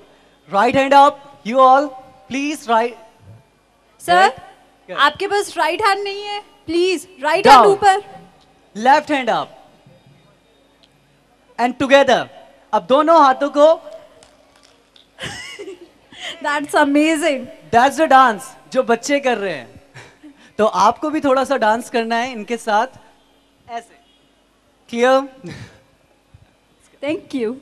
right hand up, you all please. Right sir, आपके पास राइट हैंड नहीं है, प्लीज राइट हैंड ऊपर। Left hand up and together. अब दोनों हाथों को That's amazing. That's the dance जो बच्चे कर रहे हैं। तो आपको भी थोड़ा सा डांस करना है इनके साथ, ऐसे। क्लियर? Thank you.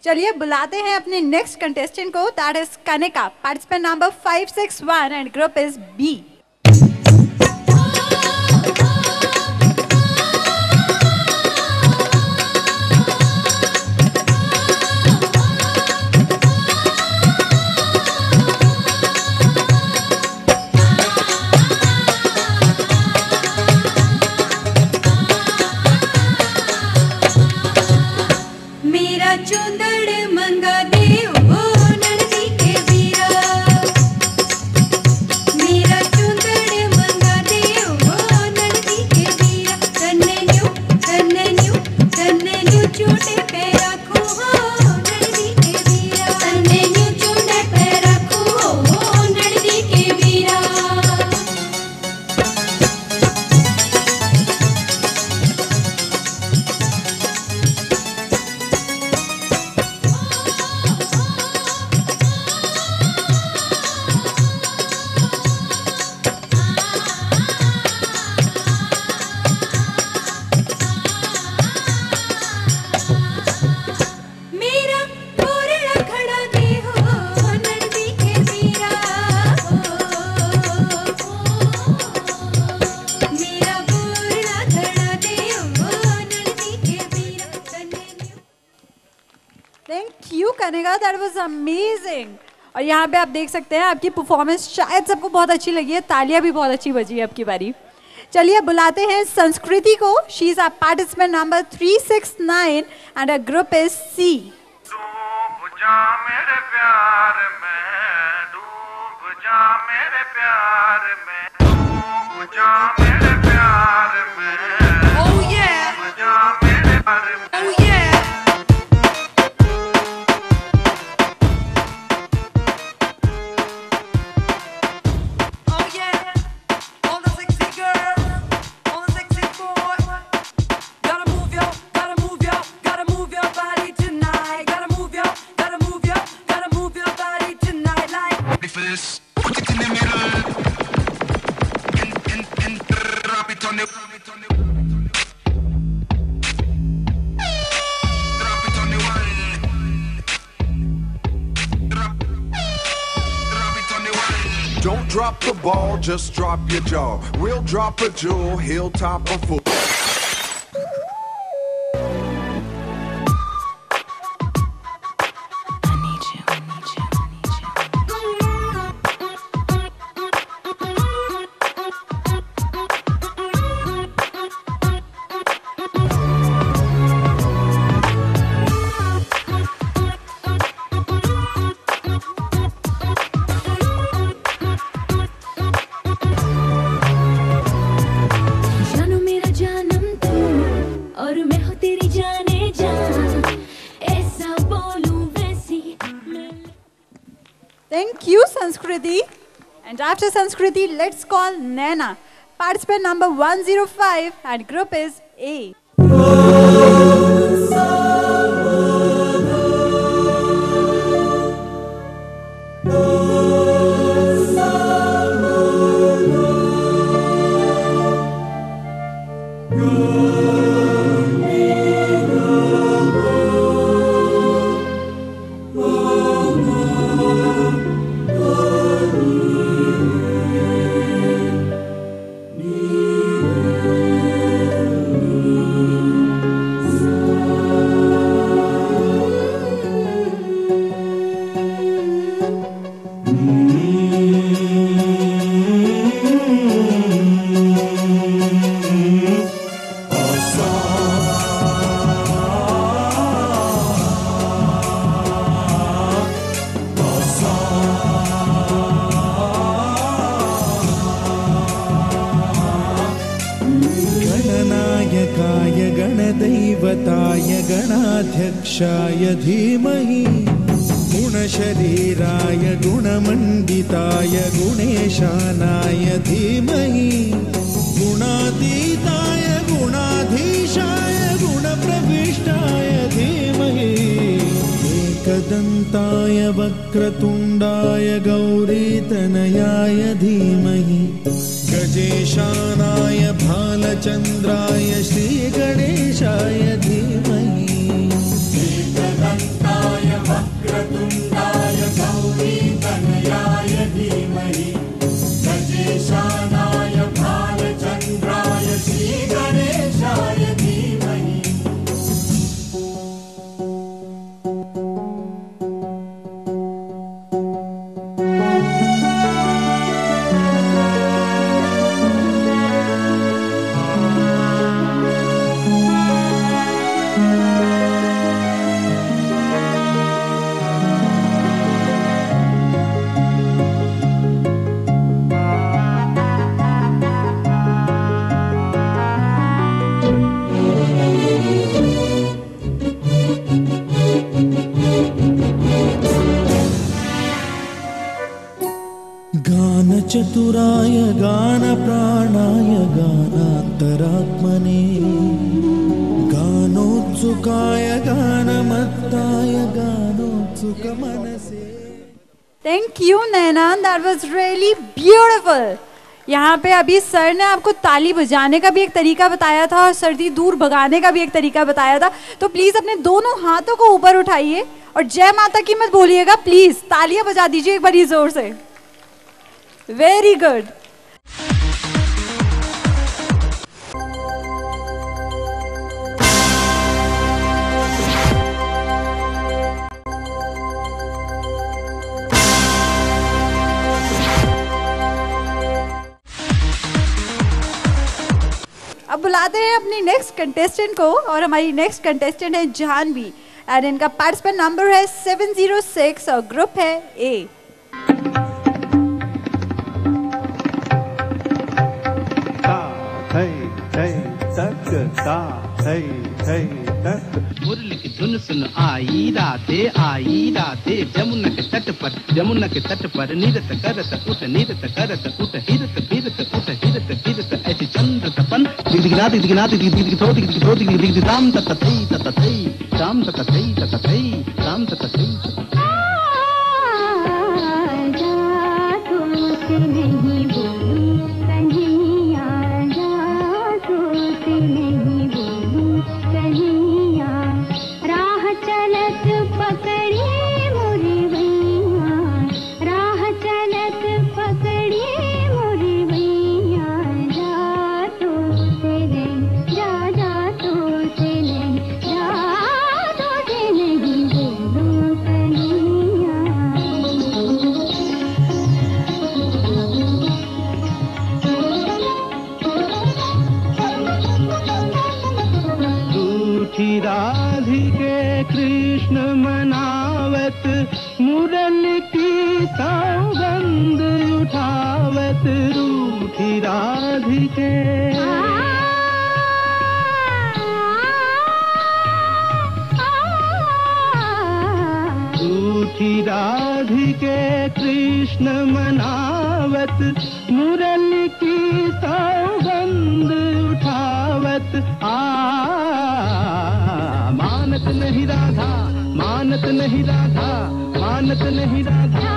चलिए बुलाते हैं अपने नेक्स्ट कंटेस्टेंट को। That is Kanika, participant number 561 and group is B. मेरा चुंदड़ मंगा दे ओ नंदी के वीरा, मेरा चुंदड़ मंगा दे ओ नंदी के वीरा, तन्ने न्यू चूटे पे रखो हो नंदी के वीरा, तन्ने न्यू चूटे पे रखो हो नंदी के वीरा। मेरा पूरा खड़ा दे हो नंदी के वीरा, मेरा पूरा खड़ा दे हो नंदी के वीरा। Thank you Kanika, that was amazing. और यहाँ पे आप देख सकते हैं आपकी परफॉर्मेंस शायद सबको बहुत अच्छी लगी है, तालियां भी बहुत अच्छी बजी है आपकी बारी। चलिए बुलाते हैं संस्कृति को। She is a participant number 369 and a group is C. डूब जा मेरे प्यार में, डूब जा मेरे प्यार में, डूब जा मेरे प्यार में। Oh yeah, डूब जा मेरे प्यार में। Oh yeah। Don't drop the ball, just drop your jaw. We'll drop a jewel, he'll top a fool. बोलूं वैसी। Thank you, Sanskriti. And after Sanskriti, let's call Naina. Participant number 105 and group is A. गणनायकाय गणदैवताय गणाध्यक्षाय धीमहि गुणशरीराय गुणमण्डिताय गुणेशानाय धीमहि गुणातीताय गुणाधीशाय गुणप्रविष्टाय धीमहि एकदन्ताय वक्रतुण्डाय गौरीतनयाय धीमहि गजेशानाय भालचन्द्राय श्रीगणेशाय धीमहि एकदन्ताय वक्रतुण्डाय गौरीतनयाय धीमहि गजेशानाय भालचन्द्राय श्रीगणेशाय धीमहि। गानचतुराय गानप्राणाय गानान्तरात्मने गानोत्सुकाय गानमत्ताय गानोत्सुकमनसे। Thank you, Naina. That was really beautiful. यहाँ पे अभी सर ने आपको ताली बजाने का भी एक तरीका बताया था और सर्दी दूर भगाने का भी एक तरीका बताया था। तो प्लीज अपने दोनों हाथों को ऊपर उठाइए और जय माता की मत बोलिएगा, प्लीज तालियां बजा दीजिए एक बारी जोर से। Very good. अब बुलाते हैं अपनी नेक्स्ट कंटेस्टेंट को और हमारी नेक्स्ट कंटेस्टेंट है जानवी एंड इनका पार्टिसिपेंट नंबर है 706 और ग्रुप है ए। मुरली की धुन सुन आई राधे जमुना के तट पर नीरत करत उठ हिरत बिरत उठ हिरत बिरत ऐसी चंद्र तपन दिगदिगना दिगदिगथो राम ततथई राम ततथई राम ततथई। राधिके कृष्ण मनावत मुरली की सौगंध उठावत रूठी राधिके उठी राधिके कृष्ण मनावत मुरली की सौगंध उठावत मानत नहीं राधा मानत नहीं राधा मानत नहीं राधा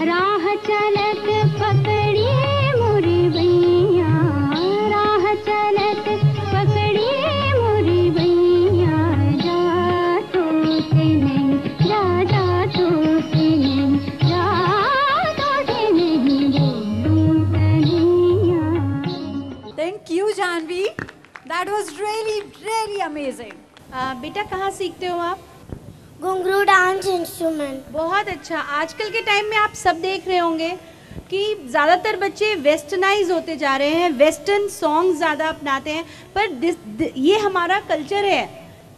राह चलत पकड़िए मोरी भैया राह चलत पकड़िए मोरी भैया जा तो से नहीं जा तो से नहीं जा तो से नहीं बोलूं Kanhaiya. Thank you, Janvi. That was really, really amazing. बेटा कहाँ सीखते हो आप? घुंघरू डांस इंस्ट्रूमेंट। बहुत अच्छा। आजकल के टाइम में आप सब देख रहे होंगे कि ज़्यादातर बच्चे वेस्टर्नाइज होते जा रहे हैं, वेस्टर्न सॉन्ग ज़्यादा अपनाते हैं, पर ये हमारा कल्चर है।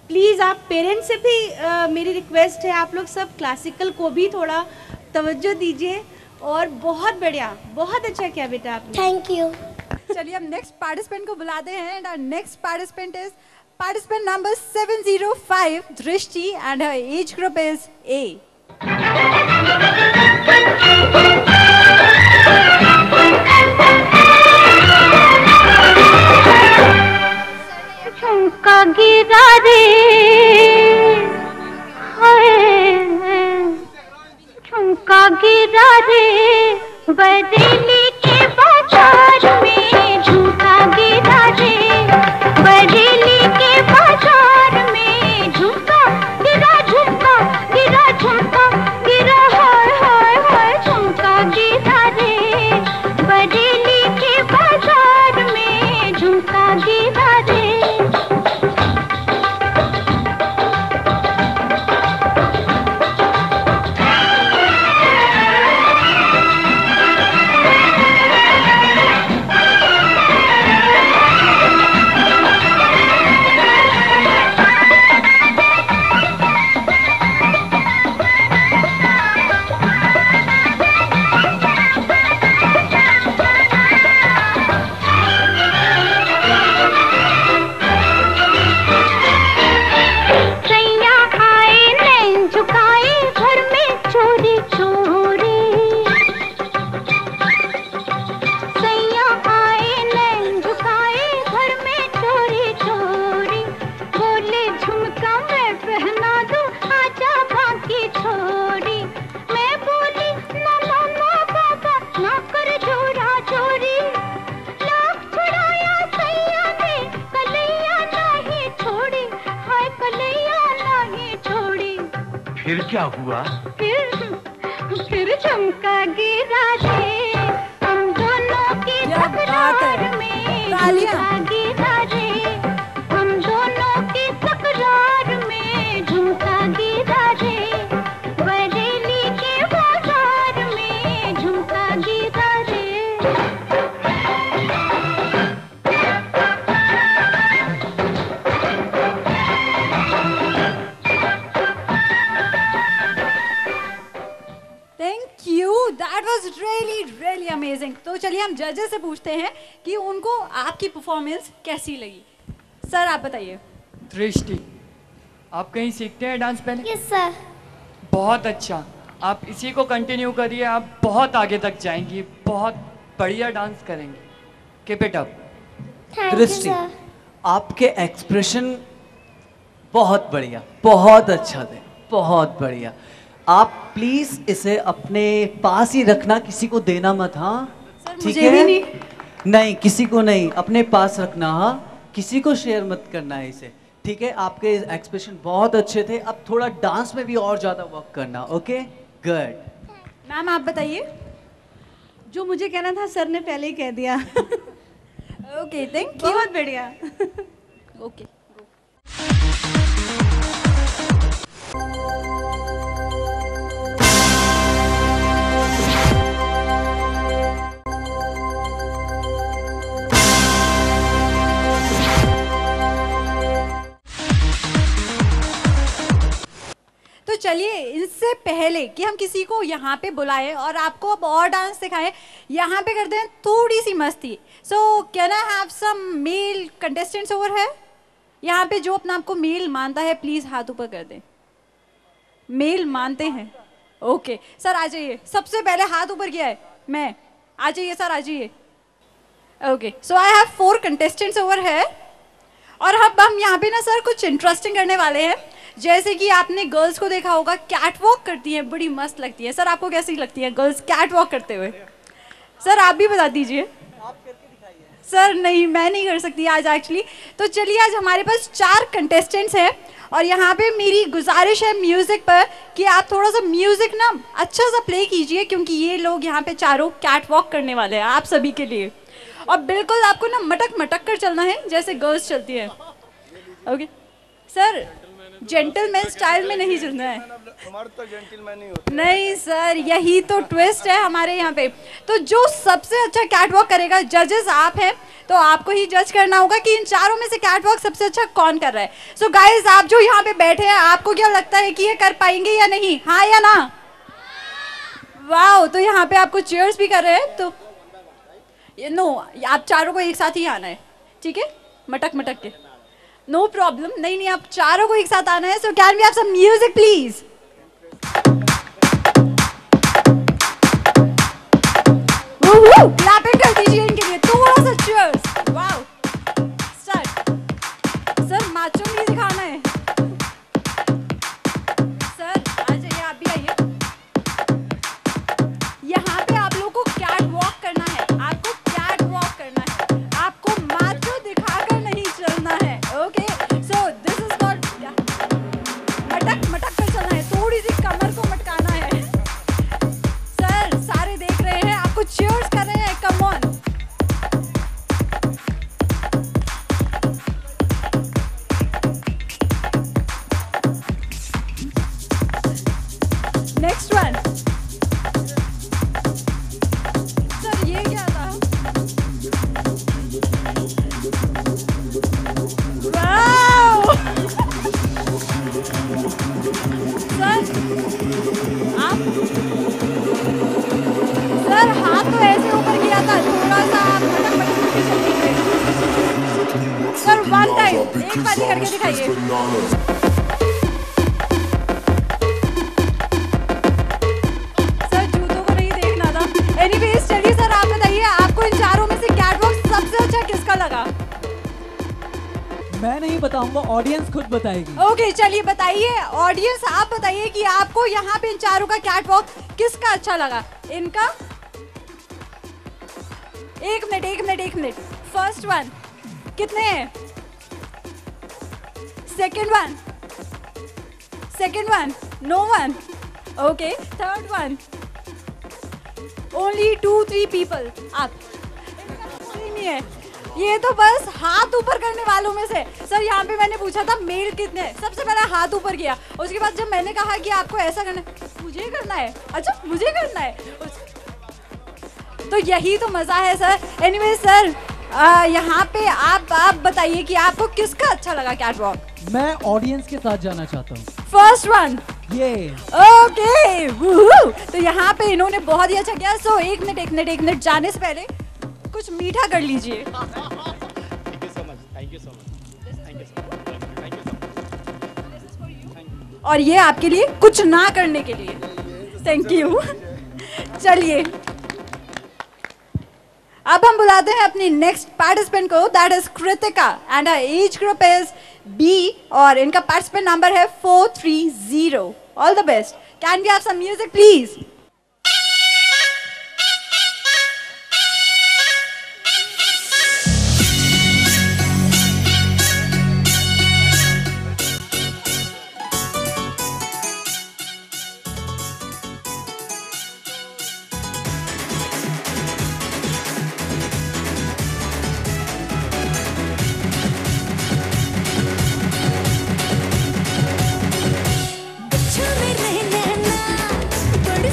प्लीज़ आप पेरेंट्स से भी मेरी रिक्वेस्ट है, आप लोग सब क्लासिकल को भी थोड़ा तवज्जो दीजिए। और बहुत बढ़िया, बहुत अच्छा किया बेटा आपने। Thank you. चलिए हम नेक्स्ट पार्टिसिपेंट को बुलाते हैं and our next participant is participant number 705 Drishti and her age group is A. झुमका गिरा रे झुमका गिरा रे बरेली के बाजार में झुमका गिरा रे बरेली के बाजार में झुमका गिरा झुमका गिरा झुमका गिरा हाय हाय हाय झुमका गिरा रे बरेली के बाजार में झुमका गिरा रे। फिर क्या हुआ? फिर झुमका गिरा रे हम दोनों की तकरार में झुमका गिरा रे हम दोनों की तकरार में झुमका गिरा रे बरेली के बाजार में झुमका गिरा रे। That was really, really amazing. तो चलिए हम जजेस से पूछते हैं कि उनको आपकी परफॉर्मेंस कैसी लगी। सर आप बताइए। दृष्टि, आप कहीं सीखते हैं डांस पहले? Yes sir. बहुत अच्छा, आप इसी को कंटिन्यू करिए, आप बहुत आगे तक जाएंगी, बहुत बढ़िया डांस करेंगे। Keep it up. दृष्टि, आपके एक्सप्रेशन बहुत बढ़िया, बहुत अच्छा थे, बहुत बढ़िया। आप प्लीज इसे अपने पास ही रखना, किसी को देना मत। हाँ ठीक है? नहीं किसी को नहीं, अपने पास रखना। हाँ किसी को शेयर मत करना है इसे, ठीक है? आपके एक्सप्रेशन बहुत अच्छे थे, अब थोड़ा डांस में भी और ज्यादा वर्क करना। Okay good. मैम आप बताइए। जो मुझे कहना था सर ने पहले ही कह दिया। Okay thank you. बहुत बढ़िया। ओके तो चलिए इससे पहले कि हम किसी को यहाँ पे बुलाएं और आपको अब और डांस सिखाएं, यहाँ पे करते हैं थोड़ी सी मस्ती। So can I have some male male contestants over है? यहाँ पे जो अपना आपको मेल मानता है प्लीज हाथ ऊपर कर दें। मेल मानते हैं? ओके सर आ जाइए, सबसे पहले हाथ ऊपर किया है मैं, आ जाइए सर आ जाइए। Okay so I have 4 contestants over है और अब हम यहाँ पे ना सर कुछ इंटरेस्टिंग करने वाले हैं। जैसे कि आपने गर्ल्स को देखा होगा कैट वॉक करती हैं, बड़ी मस्त लगती है। सर आपको कैसी लगती है गर्ल्स कैट वॉक करते हुए? सर आप भी बता दीजिए। सर नहीं, मैं नहीं कर सकती आज एक्चुअली। तो चलिए आज हमारे पास 4 कंटेस्टेंट्स हैं और यहाँ पे मेरी गुजारिश है म्यूजिक पर कि आप थोड़ा सा म्यूजिक ना अच्छा सा प्ले कीजिए, क्योंकि ये लोग यहाँ पे चारों कैट वॉक करने वाले हैं आप सभी के लिए। और बिल्कुल आपको ना मटक मटक कर चलना है जैसे गर्ल्स चलती है। ओके सर, जेंटलमैन स्टाइल में नहीं चलना है। हमारे तो जेंटलमैन ही होते हैं। नहीं सर, यही तो ट्विस्ट है हमारे यहाँ पे। तो जो सबसे अच्छा कैट वॉक करेगा, जजेस आप हैं तो आपको ही जज करना होगा कि इन चारों में से कैट वॉक सबसे अच्छा कौन कर रहा है। सो गाइज आप जो यहाँ पे बैठे हैं, आपको क्या लगता है कि ये कर पाएंगे या नहीं? हाँ या ना? वाओ, तो यहाँ पे आपको चीयर्स भी कर रहे हैं। तो नो, आप चारों को एक साथ ही आना है, ठीक है? मटक मटक के नो प्रॉब्लम। नहीं, आप चारों को एक साथ आना है। So can we have some music please? Clapping कर दीजिए इनके लिए, थोड़ा सा चीयर्स। वाओ, सर माचो भी दिखाना है। सर आ जाइए, आप भी आइए। यहाँ पे आप लोगों को कैट वॉक करना है, आपको कैट वॉक करना है, आपको माचो दिखाकर नहीं चलना है। Okay so this is what, मटक मटक कर चलना है, थोड़ी सी कमर को मटकाना है। सर सारे देख रहे हैं, आपको चीयर्स कर रहे हैं, come on. Next one. Sir ये क्या था? वाओ सर हाथ तो ऐसे ऊपर किया था, थोड़ा सा आप मटक मटक करके चलिए। सर वन टाइम एक बार ही करके दिखाइए। सर जूतों को नहीं देखना था। एनीवेज चलिए सर आप बताइए, आपको इन चारों में से कैटवॉक सबसे अच्छा किसका लगा? मैं नहीं बताऊंगा, ऑडियंस खुद बताएगी। ओके चलिए बताइए, ऑडियंस आप बताइए कि आपको यहाँ पे इन चारों का कैटवॉक किसका अच्छा लगा? इनका? एक मिनट। फर्स्ट वन कितने हैं? Second one no one. Okay third one only 2-3 people. आप नहीं है, ये तो बस हाथ ऊपर करने वालों में से। सर यहाँ पे मैंने पूछा था मेल कितने हैं, सबसे पहले हाथ ऊपर किया। उसके बाद जब मैंने कहा कि आपको ऐसा करना है, मुझे करना है, अच्छा मुझे करना है, तो यही तो मजा है सर। एनीवे सर यहाँ पे आप बताइए कि आपको किसका अच्छा लगा कैटवॉक? मैं ऑडियंस के साथ जाना चाहता हूँ। फर्स्ट वन ये ओके। तो यहाँ पे इन्होंने बहुत ही अच्छा किया। सो एक मिनट जाने से पहले कुछ मीठा कर लीजिए। और ये आपके लिए कुछ ना करने के लिए, थैंक यू। चलिए अब हम बुलाते हैं अपनी नेक्स्ट पार्टिसिपेंट को, that is Kritika and her age group is B और इनका पार्टिसिपेंट नंबर है 430। All the best. Can we have some music please? बच्चों में रहना बड़ी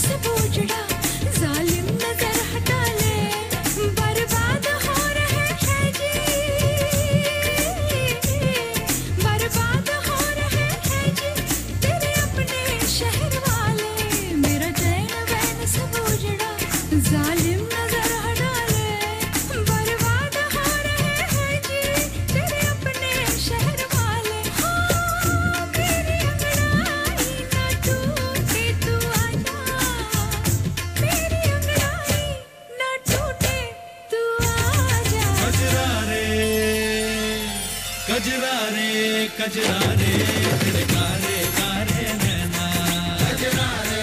सब उजड़ा, जालिम नजर हटा ले, बर्बाद हो रहे हैं जी, बर्बाद हो रहे हैं जी, तेरे अपने शहर वाले, मेरा चैन वैन सब उजड़ा, जालिम नजर हटा ले, बर्बाद हो रहे हैं जी, तेरे अपने शहर वाले। हाँ मेरी अंगड़ाई ना टूटे तू आजा, मेरी अंगड़ाई ना टूटे तू आजा। कजरा रे कजरा रे तेरे कारे कारे नैना, कजरा रे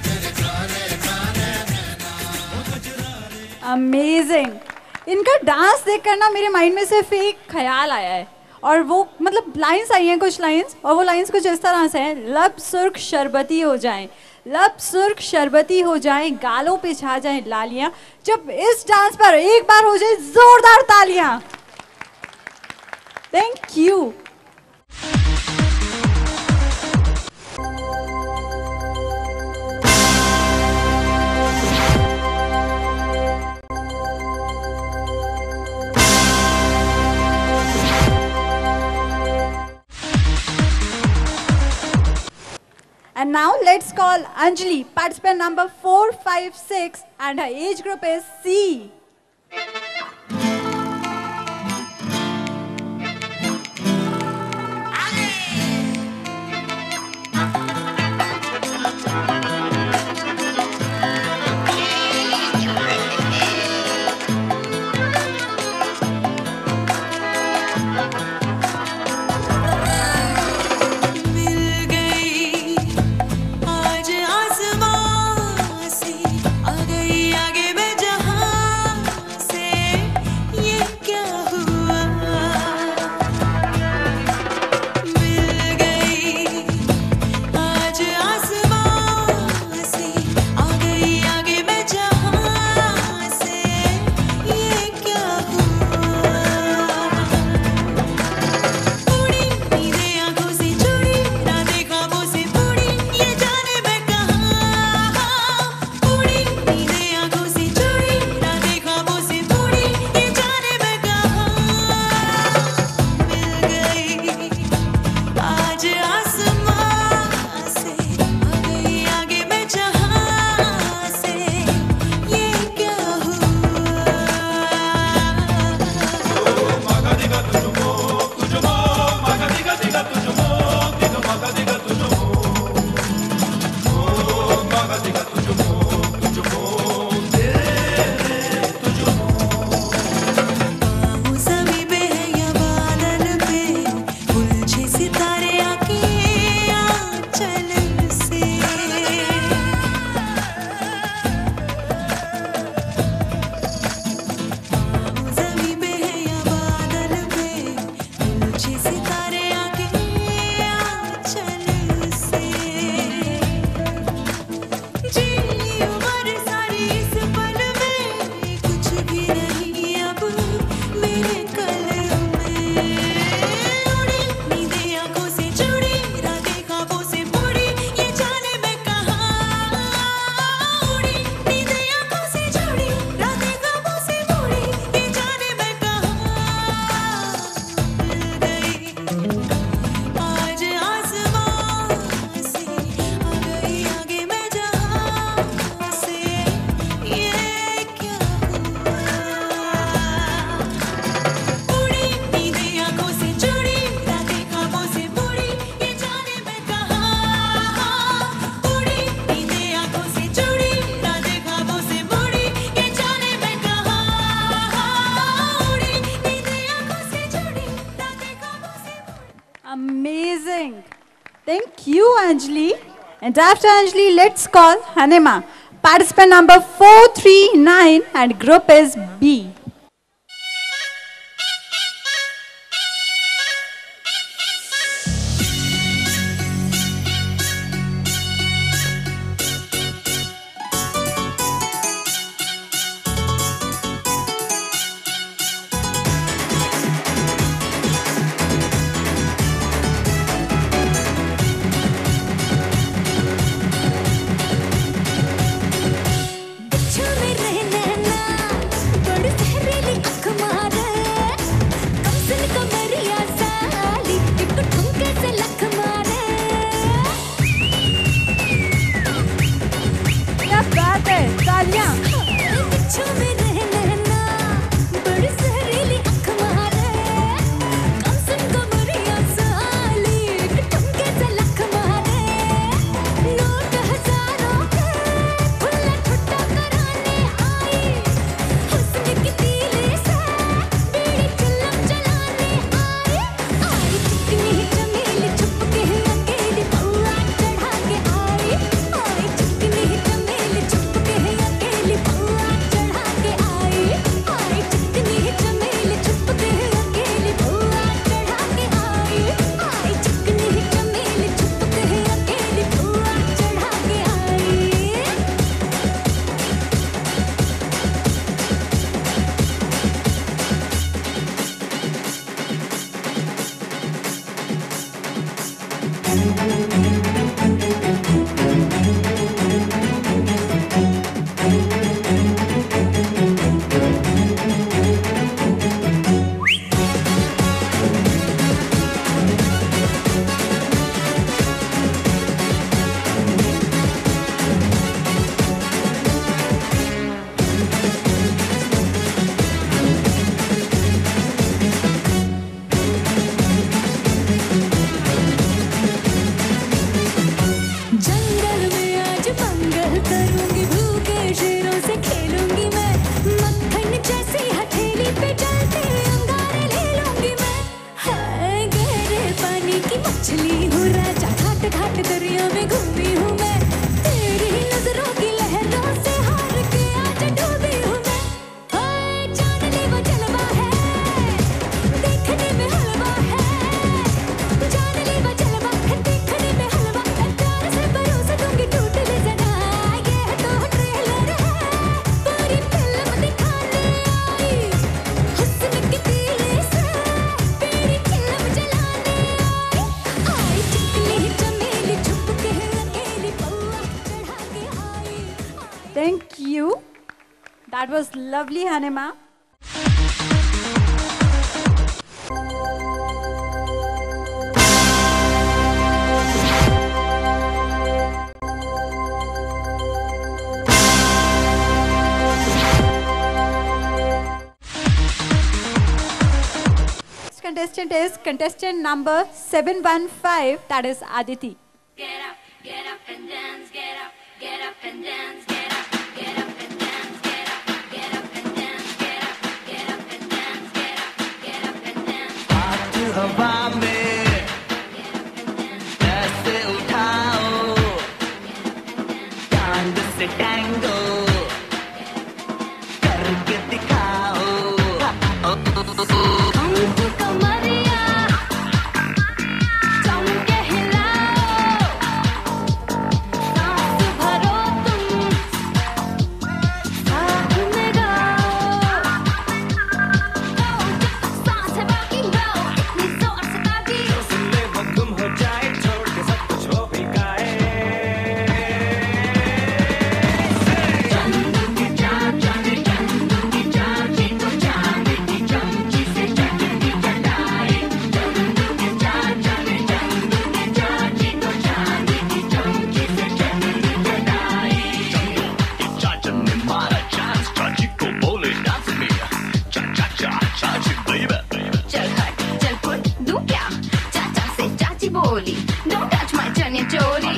तेरे कारे कारे नैना, ओ कजरा रे। अमेजिंग। इनका डांस देखकर ना मेरे माइंड में सिर्फ एक ख्याल आया है, और वो मतलब लाइंस आई हैं कुछ लाइंस, और वो लाइंस कुछ इस तरह से हैं, लब सुर्ख शरबती हो जाएं, लब सुर्ख शरबती हो जाएं, गालों पे छा जाएं लालियां, जब इस डांस पर एक बार हो जाए जोरदार तालियां। Thank you. And now let's call Anjali, participant number 456, and her age group is C. आज आसमां से आ गई आगे मैं Amazing. Thank you, Anjali. And after Anjali, let's call Hanema. Participant number 439 and group is B. Thank you. That was lovely, Hanima. Contestant is contestant number 715, that is Aditi. Get up and dance, get up and dance, get up and dance, get up and dance, get up and dance, get up and dance. हाथ हवा में ऐसे उठाओ, चांद से tango करके दिखाओ. हमको कमरिया जम के हिलाओ, सांस भरो तुम साथ में गाओ. सांस है बाकी गाओ, इतनी जोर से ताकि सुनने वो गुम हो जाए, छोड़ के सब कुछ हो भी गाए. चंदू की चाँद, चांदी चंदू की चाँद, चीतो चांदी की चमची से चटनी चटाई. चंदू की चाँद, चांदी चंदू की चाँद, चीतो चांदी की चमची से चटनी चटाई. चंदू की चाचा ने मारा चांस, चाची को बोले डांस में, चा चा चा चाची बेबी. चल हट चल पुट दूं क्या, चाचा से चाची बोली, don't touch my chaniya choli.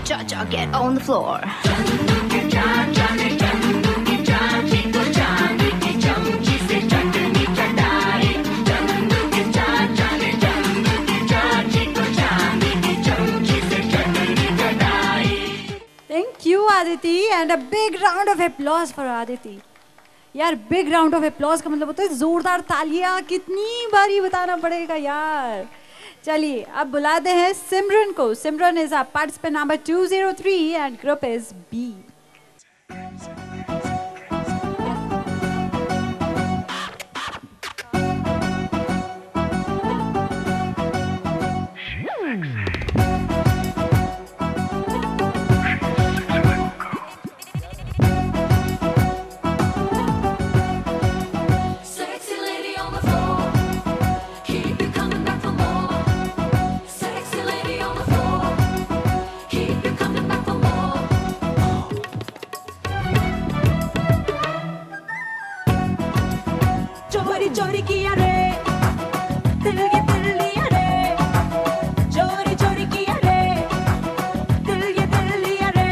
Cha-cha, get on the floor. Chandu की चाँद, चांदी चंदू की चाँद, चीतो चांदी की चमची से चटनी चटाई. चंदू की चाँद, चांदी चंदू की चाँद, चीतो चांदी की चमची से चटनी चटाई. Thank you, Aditi, and a big round of applause for Aditi. यार बिग राउंड ऑफ अप्लॉज का मतलब होता है जोरदार तालियां. कितनी बारी बताना पड़ेगा यार. चलिए अब बुलाते हैं सिमरन को. Simran is our participant number 203 and group is B. Sexy lady on the floor, keep it coming back for more. Sexy lady on the floor, keep it coming back for more. चोरी चोरी किया रे, दिल ये दिल लिया रे. चोरी चोरी किया रे, दिल ये दिल लिया रे.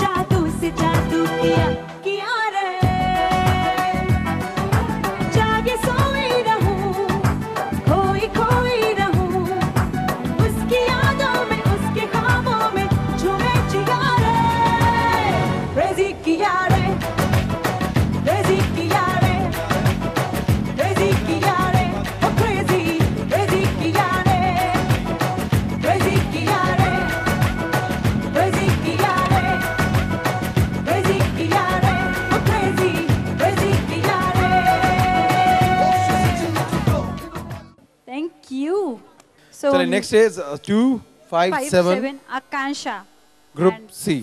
जादू से जादू किया रे. जागे सोई रहूं, खोई खोई रहूं. उसकी यादों में, उसके ख्वाबों में झूमे जिया रे. Crazy किया रे, crazy किया रे, crazy किया रे, oh crazy, crazy किया रे, crazy किया रे, crazy किया रे, crazy किया रे, oh crazy, crazy किया रे. Thank you. So चलिए next is 257 Akansha. Group and सी.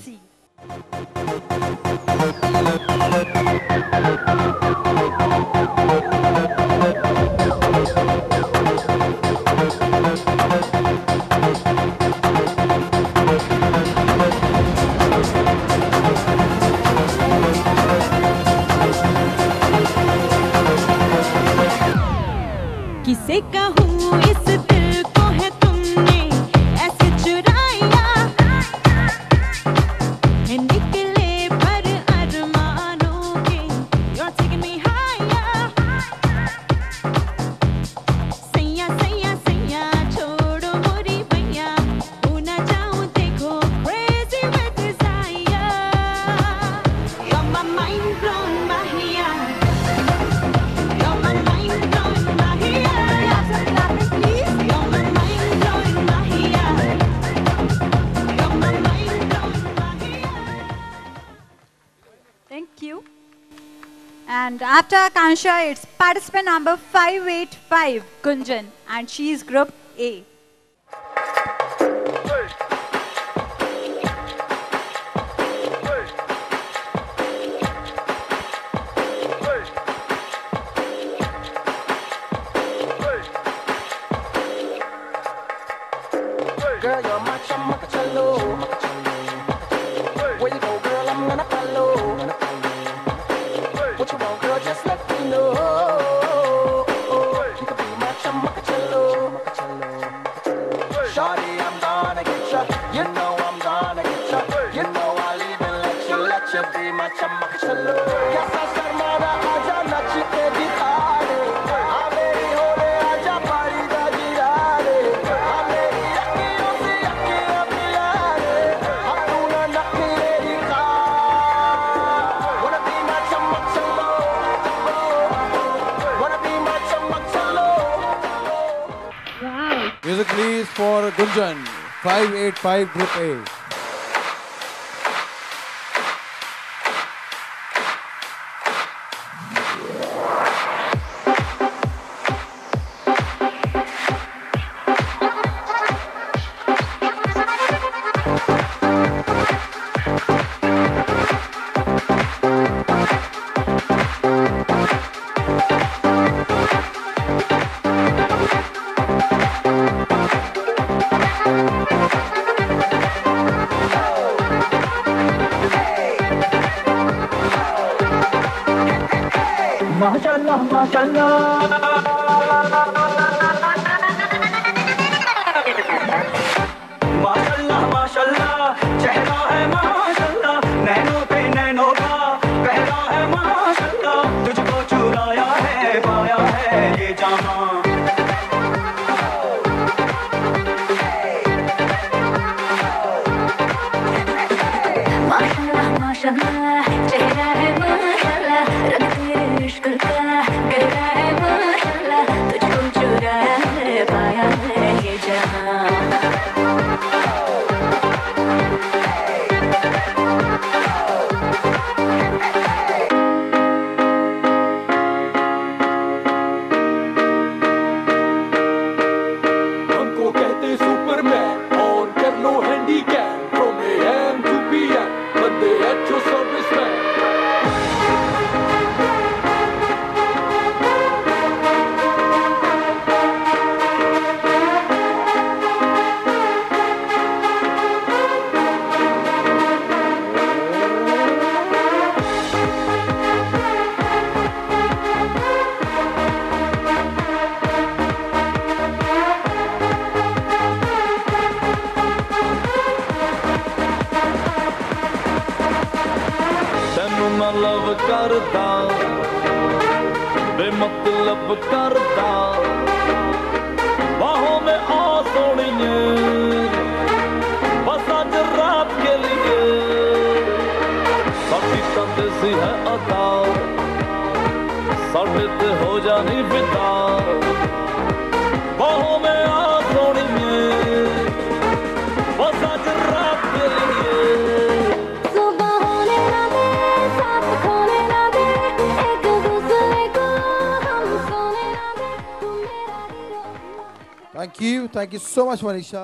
किसे कहूँ इस दिल को है तुमने ऐसे चुराया है. निकले पर अरमानों के, you're taking me higher. सैया सैया सैया छोड़ो मोरी भैया, हो ना जाऊँ देखो crazy with desire. You're my mind blown Mahia, you're my mind blown Mahia. Thank you. And after Akansha, it's participant number 585, Gunjan, and she is group A. girl, you're my chamachallo. Where you go, girl, I'm gonna follow. What you want, girl, just let me know. You can be my chamachallo. Shawty, I'm gonna get ya. You know I'm gonna get ya. You know I'll even let you be my chamachallo. Yes, I said, mama, aja nachi ke dikha de. Ameri hole aja pari da gira de. Ameri akhiyon se akhiyan mila de. Apuna nakhre dikha. Wanna be my chamachallo. Wanna be my chamachallo. Music please for Gunjan, 585 Group A. माशाल्लाह माशाल्लाह माशाल्लाह माशाल्लाह चेहरा है माशाल्लाह नैनों पे नैनों का पहरा है माशाल्लाह तुझको चुराया है पाया है ये जामा माशाल्लाह माशाल्लाह चेहरा है माशाल्लाह रंग तेरे इश्क का गहरा है माशाल्लाह तुझको चुराया है पाया है ये जहां हमको कहते सुपरमैन ऑन कर लो handicap from AM to PM बंदे अच्छो सर्विसमैन ਤੈਨੂੰ ਮੈਂ ਲਵ ਕਰਦਾ ਬੇਮਤਲਬ ਕਰਦਾ ਬਾਹੋਂ में आ सोनिए बस आज रात के लिए साडी तंदेसी है अदा साडे ते हो जानी फिदा बाहों में आ सोनिए बस आज रात के लिए सुबह होने ना दे साथ खोने ना दे एक दूसरे को हम सोने ना दे Thank you so much, Manisha.